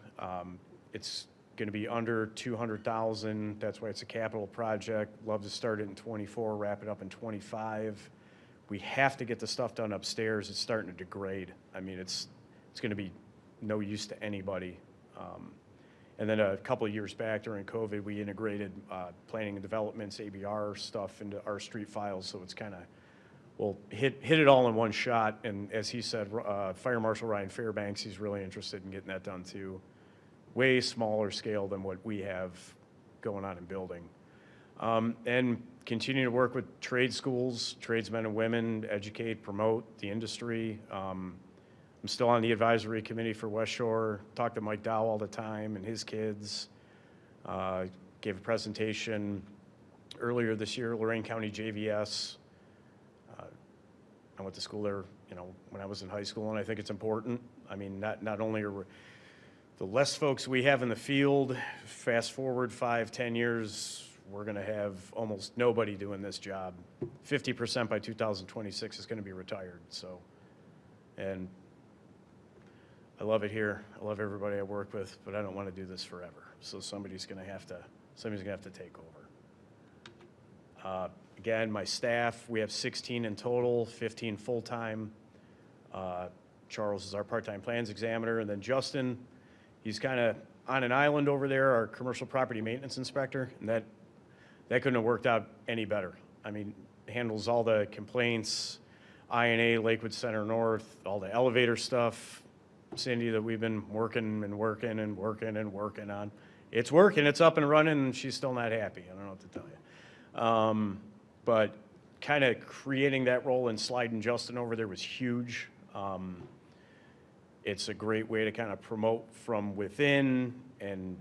[SPEAKER 12] It's going to be under $200,000. That's why it's a capital project. Love to start it in 24, wrap it up in 25. We have to get the stuff done upstairs. It's starting to degrade. I mean, it's going to be no use to anybody. And then a couple of years back during COVID, we integrated planning and development's ABR stuff into our street files, so it's kind of, we'll hit it all in one shot. And as he said, Fire Marshal Ryan Fairbanks, he's really interested in getting that done too. Way smaller scale than what we have going on in building. And continue to work with trade schools, tradesmen and women, educate, promote the industry. I'm still on the advisory committee for West Shore. Talk to Mike Dow all the time and his kids. Gave a presentation earlier this year, Lorraine County JVS. I went to school there, when I was in high school, and I think it's important. I mean, not only are the less folks we have in the field, fast forward 5-10 years, we're going to have almost nobody doing this job. 50% by 2026 is going to be retired. So, and I love it here. I love everybody I work with, but I don't want to do this forever. So somebody's going to have to take over. Again, my staff, we have 16 in total, 15 full-time. Charles is our part-time plans examiner, and then Justin, he's kind of on an island over there, our commercial property maintenance inspector, and that couldn't have worked out any better. I mean, handles all the complaints, INA, Lakewood Center North, all the elevator stuff, Cindy, that we've been working on. It's working, it's up and running, and she's still not happy. I don't know what to tell you. But kind of creating that role and sliding Justin over there was huge. It's a great way to kind of promote from within and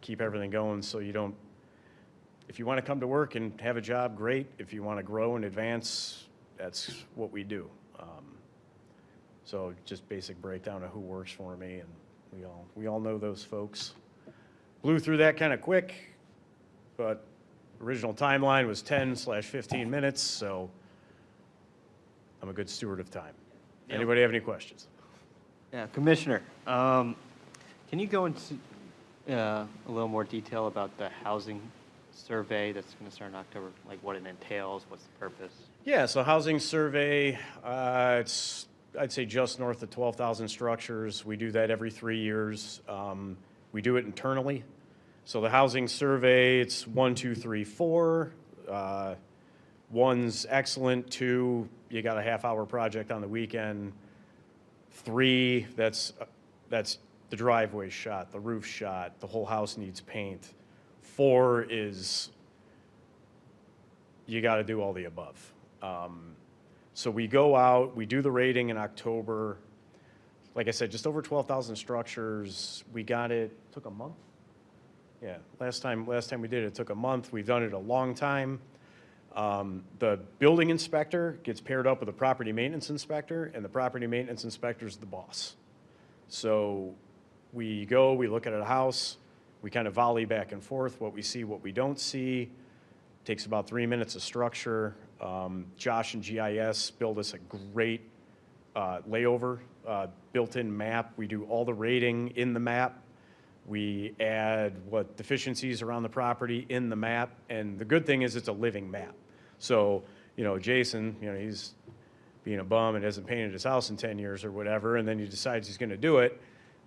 [SPEAKER 12] keep everything going so you don't, if you want to come to work and have a job, great. If you want to grow and advance, that's what we do. So just basic breakdown of who works for me, and we all know those folks. Blew through that kind of quick, but original timeline was 10/15 minutes, so I'm a good steward of time.
[SPEAKER 2] Yep.
[SPEAKER 12] Anybody have any questions?
[SPEAKER 2] Yeah, Commissioner, can you go into a little more detail about the housing survey that's going to start in October, like what it entails, what's the purpose?
[SPEAKER 12] Yeah, so housing survey, it's, I'd say just north of 12,000 structures. We do that every 3 years. We do it internally. So the housing survey, it's 1, 2, 3, 4. 1's excellent. 2, you got a half-hour project on the weekend. 3, that's the driveway shot, the roof shot, the whole house needs paint. 4 is you got to do all the above. So we go out, we do the rating in October. Like I said, just over 12,000 structures. We got it, took a month? Yeah, last time we did it, it took a month. We've done it a long time. The building inspector gets paired up with a property maintenance inspector, and the property maintenance inspector is the boss. So we go, we look at a house, we kind of volley back and forth, what we see, what we don't see. Takes about 3 minutes of structure. Josh and GIS build us a great layover, built-in map. We do all the rating in the map. We add what deficiencies are on the property in the map. And the good thing is it's a living map. So, Jason, he's being a bum and hasn't painted his house in 10 years or whatever, and then he decides he's going to do it.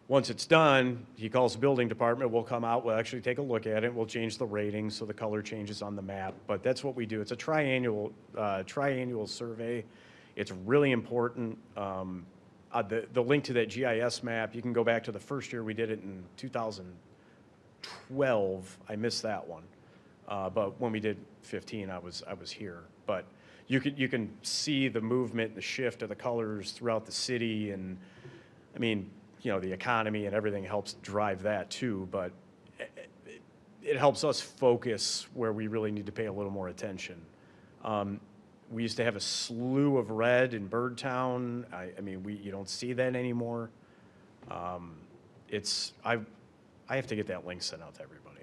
[SPEAKER 12] Once it's done, he calls the building department, we'll come out, we'll actually take a look at it, we'll change the rating so the color changes on the map. But that's what we do. It's a triannual survey. It's really important. The link to that GIS map, you can go back to the first year we did it in 2012. I missed that one. But when we did 15, I was here. But you can see the movement, the shift of the colors throughout the city, and I mean, the economy and everything helps drive that too, but it helps us focus where we really need to pay a little more attention. We used to have a slew of red in Birdtown. I mean, you don't see that anymore. I have to get that link sent out to everybody.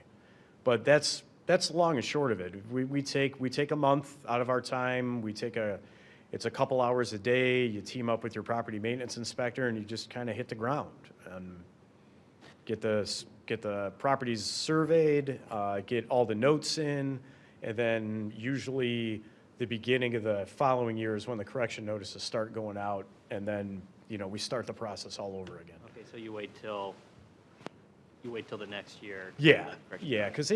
[SPEAKER 12] But that's the long and short of it. We take a month out of our time. It's a couple hours a day. You team up with your property maintenance inspector, and you just kind of hit the ground and get the properties surveyed, get all the notes in, and then usually the beginning of the following year is when the correction notices start going out, and then, we start the process all over again.
[SPEAKER 2] Okay, so you wait till the next year?
[SPEAKER 12] Yeah, yeah, because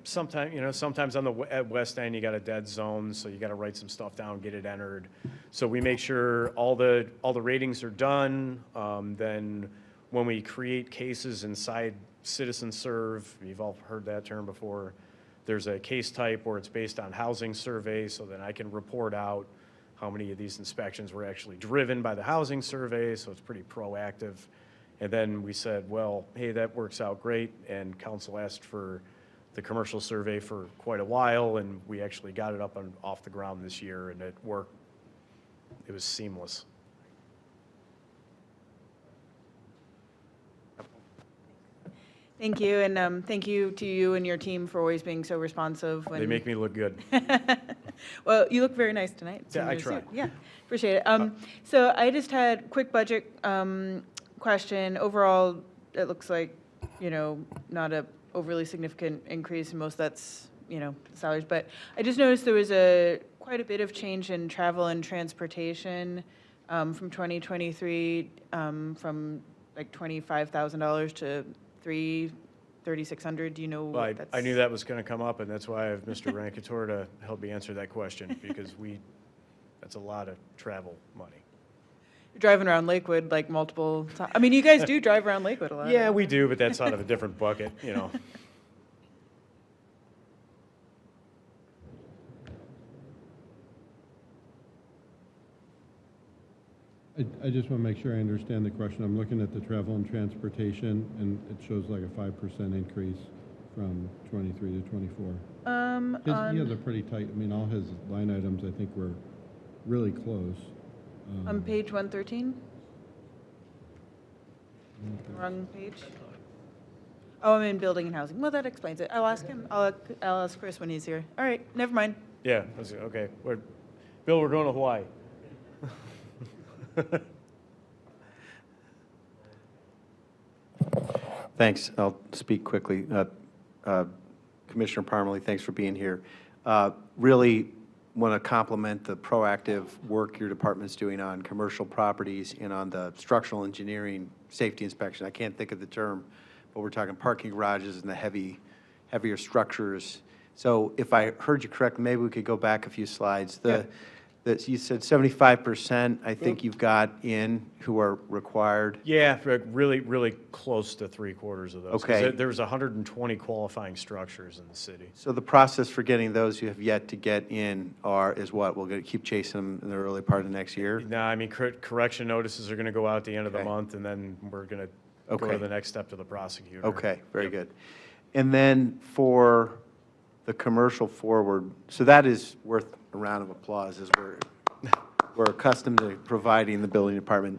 [SPEAKER 12] sometimes on the at West End, you got a dead zone, so you got to write some stuff down, get it entered. So we make sure all the ratings are done. Then when we create cases inside Citizen Serve, you've all heard that term before, there's a case type where it's based on housing survey, so then I can report out how many of these inspections were actually driven by the housing survey, so it's pretty proactive. And then we said, well, hey, that works out great, and council asked for the commercial survey for quite a while, and we actually got it up and off the ground this year, and it worked. It was seamless.
[SPEAKER 4] Thank you, and thank you to you and your team for always being so responsive.
[SPEAKER 12] They make me look good.
[SPEAKER 4] Well, you look very nice tonight.
[SPEAKER 12] Yeah,
[SPEAKER 4] in
[SPEAKER 12] I
[SPEAKER 4] your
[SPEAKER 12] try.
[SPEAKER 4] suit. Yeah, appreciate it. So I just had quick budget question. Overall, it looks like, not a overly significant increase, and most of that's, salaries. But I just noticed there was quite a bit of change in travel and transportation from 2023, from like $25,000 to $3,600. Do you know
[SPEAKER 12] Well,
[SPEAKER 4] what that's?
[SPEAKER 12] I knew that was going to come up, and that's why I have Mr. Rankator to help me answer that question, because that's a lot of travel money.
[SPEAKER 4] You're driving around Lakewood like multiple times. I mean, you guys do drive around Lakewood a lot.
[SPEAKER 12] Yeah, we do, but that's out of a different bucket,
[SPEAKER 8] I just want to make sure I understand the question. I'm looking at the travel and transportation, and it shows like a 5% increase from 23 to 24. He has a pretty tight, all his line items, I think, were really close.
[SPEAKER 4] On page 113? Wrong page? Oh, I'm in building and housing. Well, that explains it. I'll ask him. I'll ask Chris when he's here. All right, never mind.
[SPEAKER 12] Yeah, okay. Bill, we're going to Hawaii.
[SPEAKER 1] Thanks. I'll speak quickly. Commissioner Parmalee, thanks for being here. Really want to compliment the proactive work your department's doing on commercial properties and on the structural engineering safety inspection. I can't think of the term, but we're talking parking garages and the heavier structures. So if I heard you correctly, maybe we could go back a few slides. You said 75%, I think you've got in who are required.
[SPEAKER 12] Yeah, really, really close to 3/4 of those. 'Cause
[SPEAKER 1] Okay.
[SPEAKER 12] There's 120 qualifying structures in the city.
[SPEAKER 1] So the process for getting those who have yet to get in is what? We're going to keep chasing them in the early part of next year?
[SPEAKER 12] No, correction notices are going to go out at the end of the
[SPEAKER 1] Okay.
[SPEAKER 12] month, and then we're going to go
[SPEAKER 1] Okay.
[SPEAKER 12] to the next step to the prosecutor.
[SPEAKER 1] Okay, very
[SPEAKER 12] Yep.
[SPEAKER 1] good. And then for the commercial forward, so that is worth a round of applause as we're accustomed to providing the building department.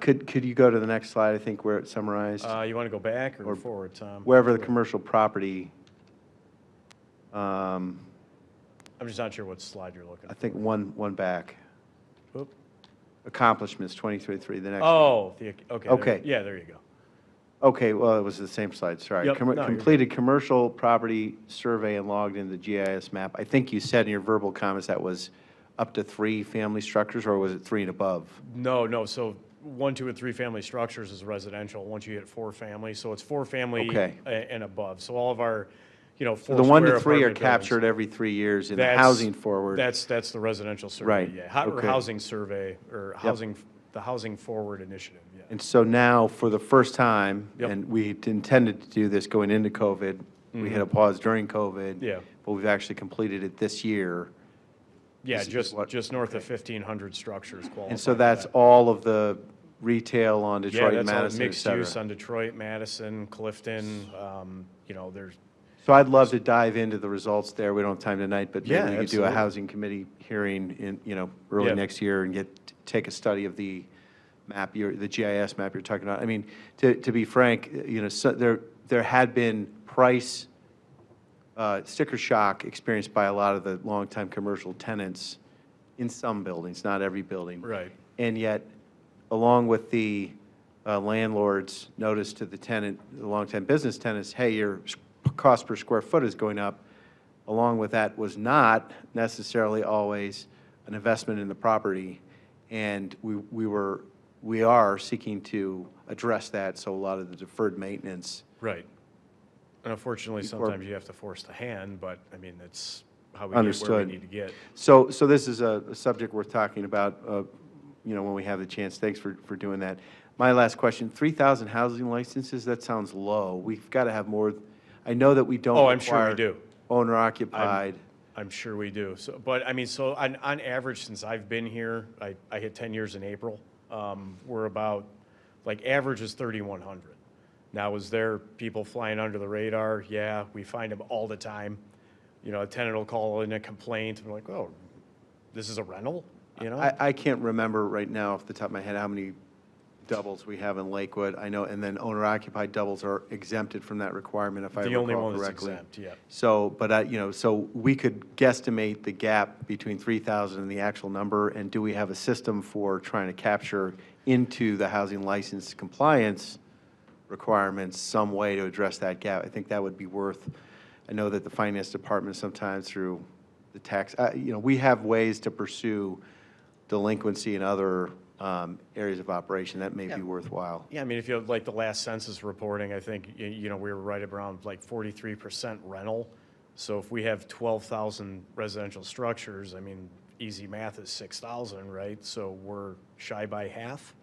[SPEAKER 1] Could you go to the next slide, I think, where it's summarized?
[SPEAKER 12] You want to go back or
[SPEAKER 1] Or
[SPEAKER 12] forward, Tom?
[SPEAKER 1] Wherever the commercial property,
[SPEAKER 12] I'm just not sure what slide you're looking
[SPEAKER 1] I
[SPEAKER 12] for.
[SPEAKER 1] think one back.
[SPEAKER 12] Oop.
[SPEAKER 1] Accomplishments, 2023, the next one.
[SPEAKER 12] Oh, okay.
[SPEAKER 1] Okay.
[SPEAKER 12] Yeah, there you go.
[SPEAKER 1] Okay, well, it was the same slide, sorry.
[SPEAKER 12] Yep, no, you're
[SPEAKER 1] Completed commercial property survey and logged into the GIS map. I think you said in your verbal comments that was up to 3 family structures, or was it 3 and above?
[SPEAKER 12] No, so 1, 2, and 3 family structures is residential, once you hit 4 family, so it's 4 family
[SPEAKER 1] Okay.
[SPEAKER 12] and above. So all of our, 4
[SPEAKER 1] So the 1 to
[SPEAKER 12] square
[SPEAKER 1] 3 are
[SPEAKER 12] apartment buildings.
[SPEAKER 1] captured every 3 years in the
[SPEAKER 12] That's-
[SPEAKER 1] housing forward.
[SPEAKER 12] That's the residential survey,
[SPEAKER 1] Right,
[SPEAKER 12] yeah. Or
[SPEAKER 1] okay.
[SPEAKER 12] housing survey, or the Housing Forward Initiative, yeah.
[SPEAKER 1] And so now, for the first time,
[SPEAKER 12] Yep.
[SPEAKER 1] and we intended to do this going into COVID, we hit a pause during COVID.
[SPEAKER 12] Yeah.
[SPEAKER 1] But we've actually completed it this year.
[SPEAKER 12] Yeah,
[SPEAKER 1] This is
[SPEAKER 12] just
[SPEAKER 1] what-
[SPEAKER 12] north of 1,500 structures qualify.
[SPEAKER 1] And so
[SPEAKER 12] for
[SPEAKER 1] that's
[SPEAKER 12] that.
[SPEAKER 1] all of the retail on
[SPEAKER 12] Yeah,
[SPEAKER 1] Detroit,
[SPEAKER 12] that's all
[SPEAKER 1] Madison, et
[SPEAKER 12] mixed
[SPEAKER 1] cetera.
[SPEAKER 12] use on Detroit, Madison, Clifton, there's,
[SPEAKER 1] So I'd love to dive into the results there. We don't have time tonight, but
[SPEAKER 12] Yeah,
[SPEAKER 1] maybe we could do a
[SPEAKER 12] absolutely.
[SPEAKER 1] housing committee hearing in, early
[SPEAKER 12] Yeah.
[SPEAKER 1] next year and take a study of the map, the GIS map you're talking about. I mean, to be frank, so there had been price sticker shock experienced by a lot of the longtime commercial tenants in some buildings, not every building.
[SPEAKER 12] right.
[SPEAKER 1] And yet, along with the landlord's notice to the tenant, the longtime business tenants, hey, your cost per square foot is going up, along with that was not necessarily always an investment in the property. And we are seeking to address that, so a lot of the deferred maintenance.
[SPEAKER 12] Right. And unfortunately,
[SPEAKER 1] Before-
[SPEAKER 12] sometimes you have to force the hand, but, I mean, it's how we get where
[SPEAKER 1] Understood.
[SPEAKER 12] we need to get.
[SPEAKER 1] So this is a subject worth talking about, when we have the chance. Thanks for doing that. My last question, 3,000 housing licenses, that sounds low. We've got to have more. I know that we don't
[SPEAKER 12] Oh, I'm sure we
[SPEAKER 1] require
[SPEAKER 12] do.
[SPEAKER 1] owner occupied.
[SPEAKER 12] I'm sure we do. So, but, I mean, so on average, since I've been here, I hit 10 years in April, we're about, like, average is 3,100. Now, is there people flying under the radar? Yeah, we find them all the time. A tenant will call in a complaint, and we're like, oh, this is a rental,
[SPEAKER 1] I can't remember right now off the top of my head how many doubles we have in Lakewood. I know, and then owner occupied doubles are exempted from that requirement if I
[SPEAKER 12] The
[SPEAKER 1] recall
[SPEAKER 12] only one that's
[SPEAKER 1] correctly.
[SPEAKER 12] exempt, yeah.
[SPEAKER 1] So, but so we could guesstimate the gap between 3,000 and the actual number, and do we have a system for trying to capture into the housing license compliance requirements some way to address that gap? I think that would be worth. I know that the finance department sometimes through the tax, we have ways to pursue delinquency in other areas of operation that may be worthwhile.
[SPEAKER 12] Yeah, I mean, if you have, like, the last census reporting, I think, we were right around, like, 43% rental. So if we have 12,000 residential structures, I mean, easy math is 6,000, right? So we're shy by half.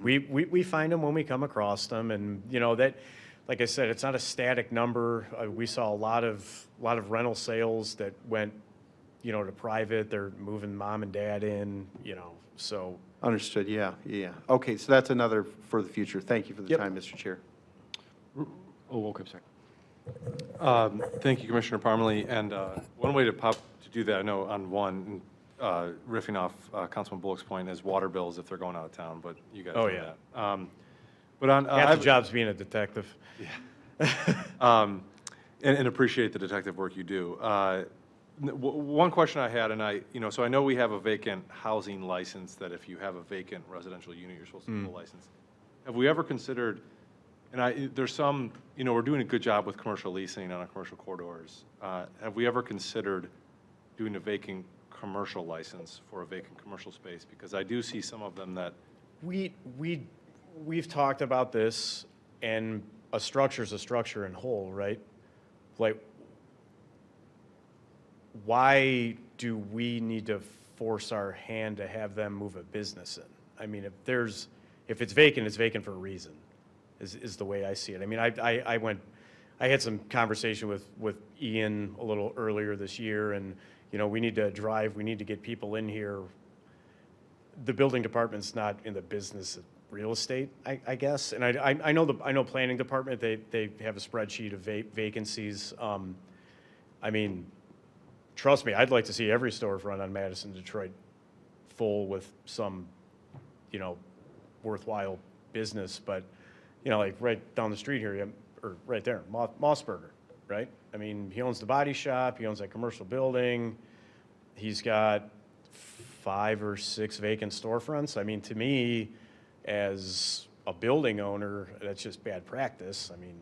[SPEAKER 12] We find them when we come across them, and, that, like I said, it's not a static number. We saw a lot of rental sales that went, to private. They're moving mom and dad in, so.
[SPEAKER 1] Understood, yeah. Okay, so that's another for the future. Thank you for the
[SPEAKER 12] Yep.
[SPEAKER 1] time, Mr. Chair.
[SPEAKER 10] Oh, okay, sorry.
[SPEAKER 5] Thank you, Commissioner Parmalee. And one way to do that, I know on one, riffing off Councilman Bullock's point, is water bills if they're going out of town, but you guys
[SPEAKER 12] Oh,
[SPEAKER 5] know
[SPEAKER 12] yeah.
[SPEAKER 5] that. But on,
[SPEAKER 12] Half the job's being a detective.
[SPEAKER 5] and appreciate the detective work you do. One question I had, so I know we have a vacant housing license that if you have a vacant residential unit, you're supposed to pull a license. Have we ever considered, there's some, we're doing a good job with commercial leasing on our commercial corridors. Have we ever considered doing a vacant commercial license for a vacant commercial space? Because I do see some of them that.
[SPEAKER 12] We've talked about this, and a structure's a structure in whole, right? Like, why do we need to force our hand to have them move a business in? I mean, if it's vacant for a reason, is the way I see it. I mean, I had some conversation with Ian a little earlier this year, and, we need to get people in here. The building department's not in the business of real estate, I guess. And I know planning department, they have a spreadsheet of vacancies. I mean, trust me, I'd like to see every storefront on Madison, Detroit full with some, worthwhile business. But, like right down the street here, or right there, Mossberger, right? I mean, he owns the body shop, he owns that commercial building. He's got 5 or 6 vacant storefronts. I mean, to me, as a building owner, that's just bad practice. I mean,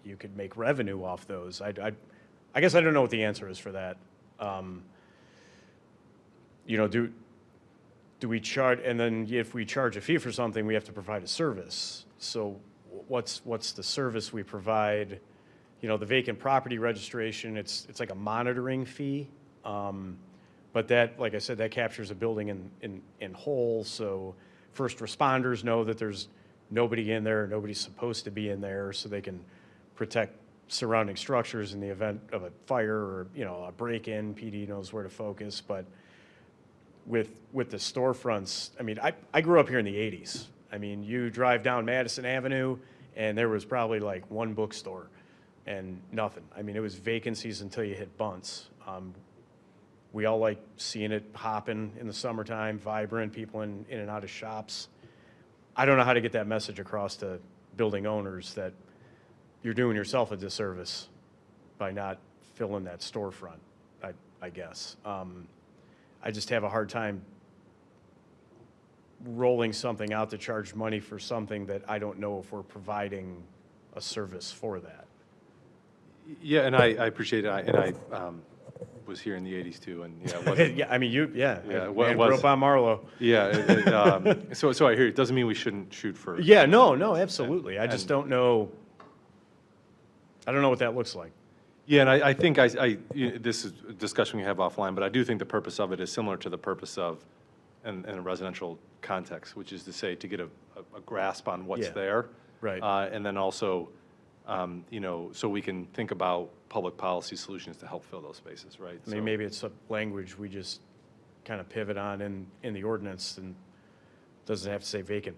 [SPEAKER 12] you could make revenue off those. I guess I don't know what the answer is for that. Do we charge, and then if we charge a fee for something, we have to provide a service. So what's the service we provide? The vacant property registration, it's like a monitoring fee. But that, like I said, that captures a building in whole, so first responders know that there's nobody in there, nobody's supposed to be in there, so they can protect surrounding structures in the event of a fire or, a break-in. PD knows where to focus. But with the storefronts, I mean, I grew up here in the 80s. I mean, you drive down Madison Avenue, and there was probably like one bookstore and nothing. I mean, it was vacancies until you hit Bunts. We all like seeing it hopping in the summertime, vibrant, people in and out of shops. I don't know how to get that message across to building owners that you're doing yourself a disservice by not filling that storefront, I guess. I just have a hard time rolling something out to charge money for something that I don't know if we're providing a service for that.
[SPEAKER 5] Yeah, and I appreciate it, and I was here in the 80s too, and yeah, it wasn't,
[SPEAKER 12] Yeah, I mean,
[SPEAKER 5] Yeah,
[SPEAKER 12] man,
[SPEAKER 5] it
[SPEAKER 12] grew
[SPEAKER 5] was-
[SPEAKER 12] up on Marlowe.
[SPEAKER 5] yeah, so I hear it, doesn't mean we shouldn't shoot for.
[SPEAKER 12] Yeah, no, absolutely. I just
[SPEAKER 5] And-
[SPEAKER 12] don't know, I don't know what that looks like.
[SPEAKER 5] Yeah, and I think this is a discussion we have offline, but I do think the purpose of it is similar to the purpose of, in a residential context, which is to say, to get a grasp on what's
[SPEAKER 12] Yeah,
[SPEAKER 5] there.
[SPEAKER 12] right.
[SPEAKER 5] And then also, so we can think about public policy solutions to help fill those spaces, right?
[SPEAKER 12] I mean,
[SPEAKER 5] So-
[SPEAKER 12] maybe it's a language we just kind of pivot on in the ordinance and doesn't have to say vacant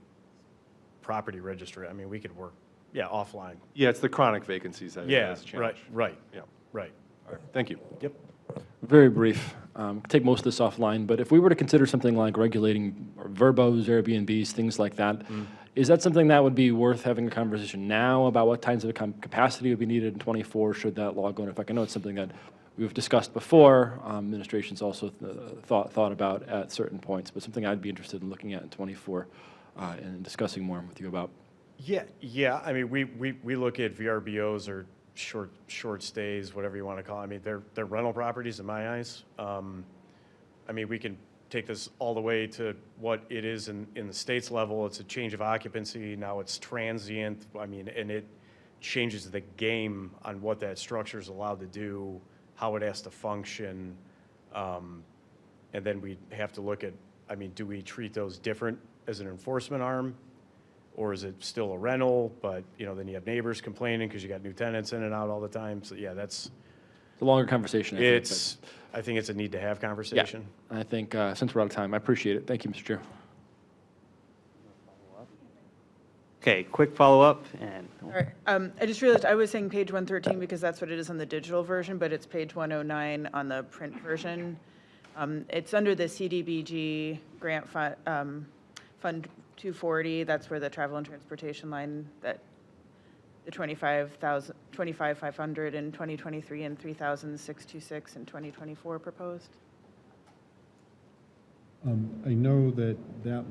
[SPEAKER 12] property registry. I mean, we could work, offline.
[SPEAKER 5] Yeah, it's the chronic vacancies that
[SPEAKER 12] Yeah,
[SPEAKER 5] that's a challenge.
[SPEAKER 12] right,
[SPEAKER 5] Yeah,
[SPEAKER 12] right.
[SPEAKER 5] all right, thank you.
[SPEAKER 12] Yep.
[SPEAKER 10] Very brief. Take most of this offline, but if we were to consider something like regulating verbos, Airbnbs, things like that, is that something that would be worth having a conversation now about what kinds of capacity would be needed in '24 should that law go into effect? I know it's something that we've discussed before. Administration's also thought about at certain points, but something I'd be interested in looking at in '24 and discussing more with you about.
[SPEAKER 12] Yeah. I mean, we look at VRBOs or short stays, whatever you want to call it. I mean, they're rental properties in my eyes. I mean, we can take this all the way to what it is in the state's level. It's a change of occupancy. Now it's transient. I mean, and it changes the game on what that structure is allowed to do, how it has to function. And then we have to look at, I mean, do we treat those different as an enforcement arm? Or is it still a rental, but, then you have neighbors complaining because you got new tenants in and out all the time. So, yeah,
[SPEAKER 10] It's a longer conversation. I think,
[SPEAKER 12] I think it's a need to have
[SPEAKER 10] but-
[SPEAKER 12] conversation.
[SPEAKER 10] Yeah, I think since we're out of time, I appreciate it. Thank you, Mr. Chair.
[SPEAKER 2] Okay, quick follow-up, and
[SPEAKER 4] All right, I just realized I was saying page 113 because that's what it is on the digital version, but it's page 109 on the print version. It's under the CDBG grant Fund 240, that's where the travel and transportation line, that the 25,500 in 2023 and 3,626 in 2024 proposed.
[SPEAKER 8] I know that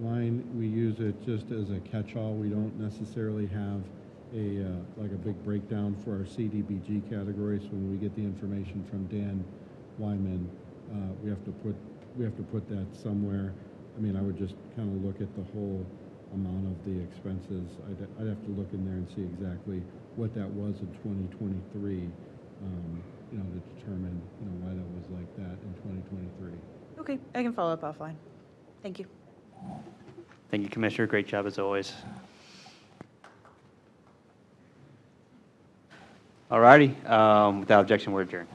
[SPEAKER 8] line, we use it just as a catch-all. We don't necessarily have like a big breakdown for our CDBG categories. When we get the information from Dan Wyman, we have to put that somewhere. I mean, I would just kind of look at the whole amount of the expenses. I'd have to look in there and see exactly what that was in 2023, to determine, why that was like that in 2023.
[SPEAKER 4] Okay, I can follow up offline. Thank you.
[SPEAKER 2] thank you, Commissioner, great job as always. All righty, without objection, we're adjourned.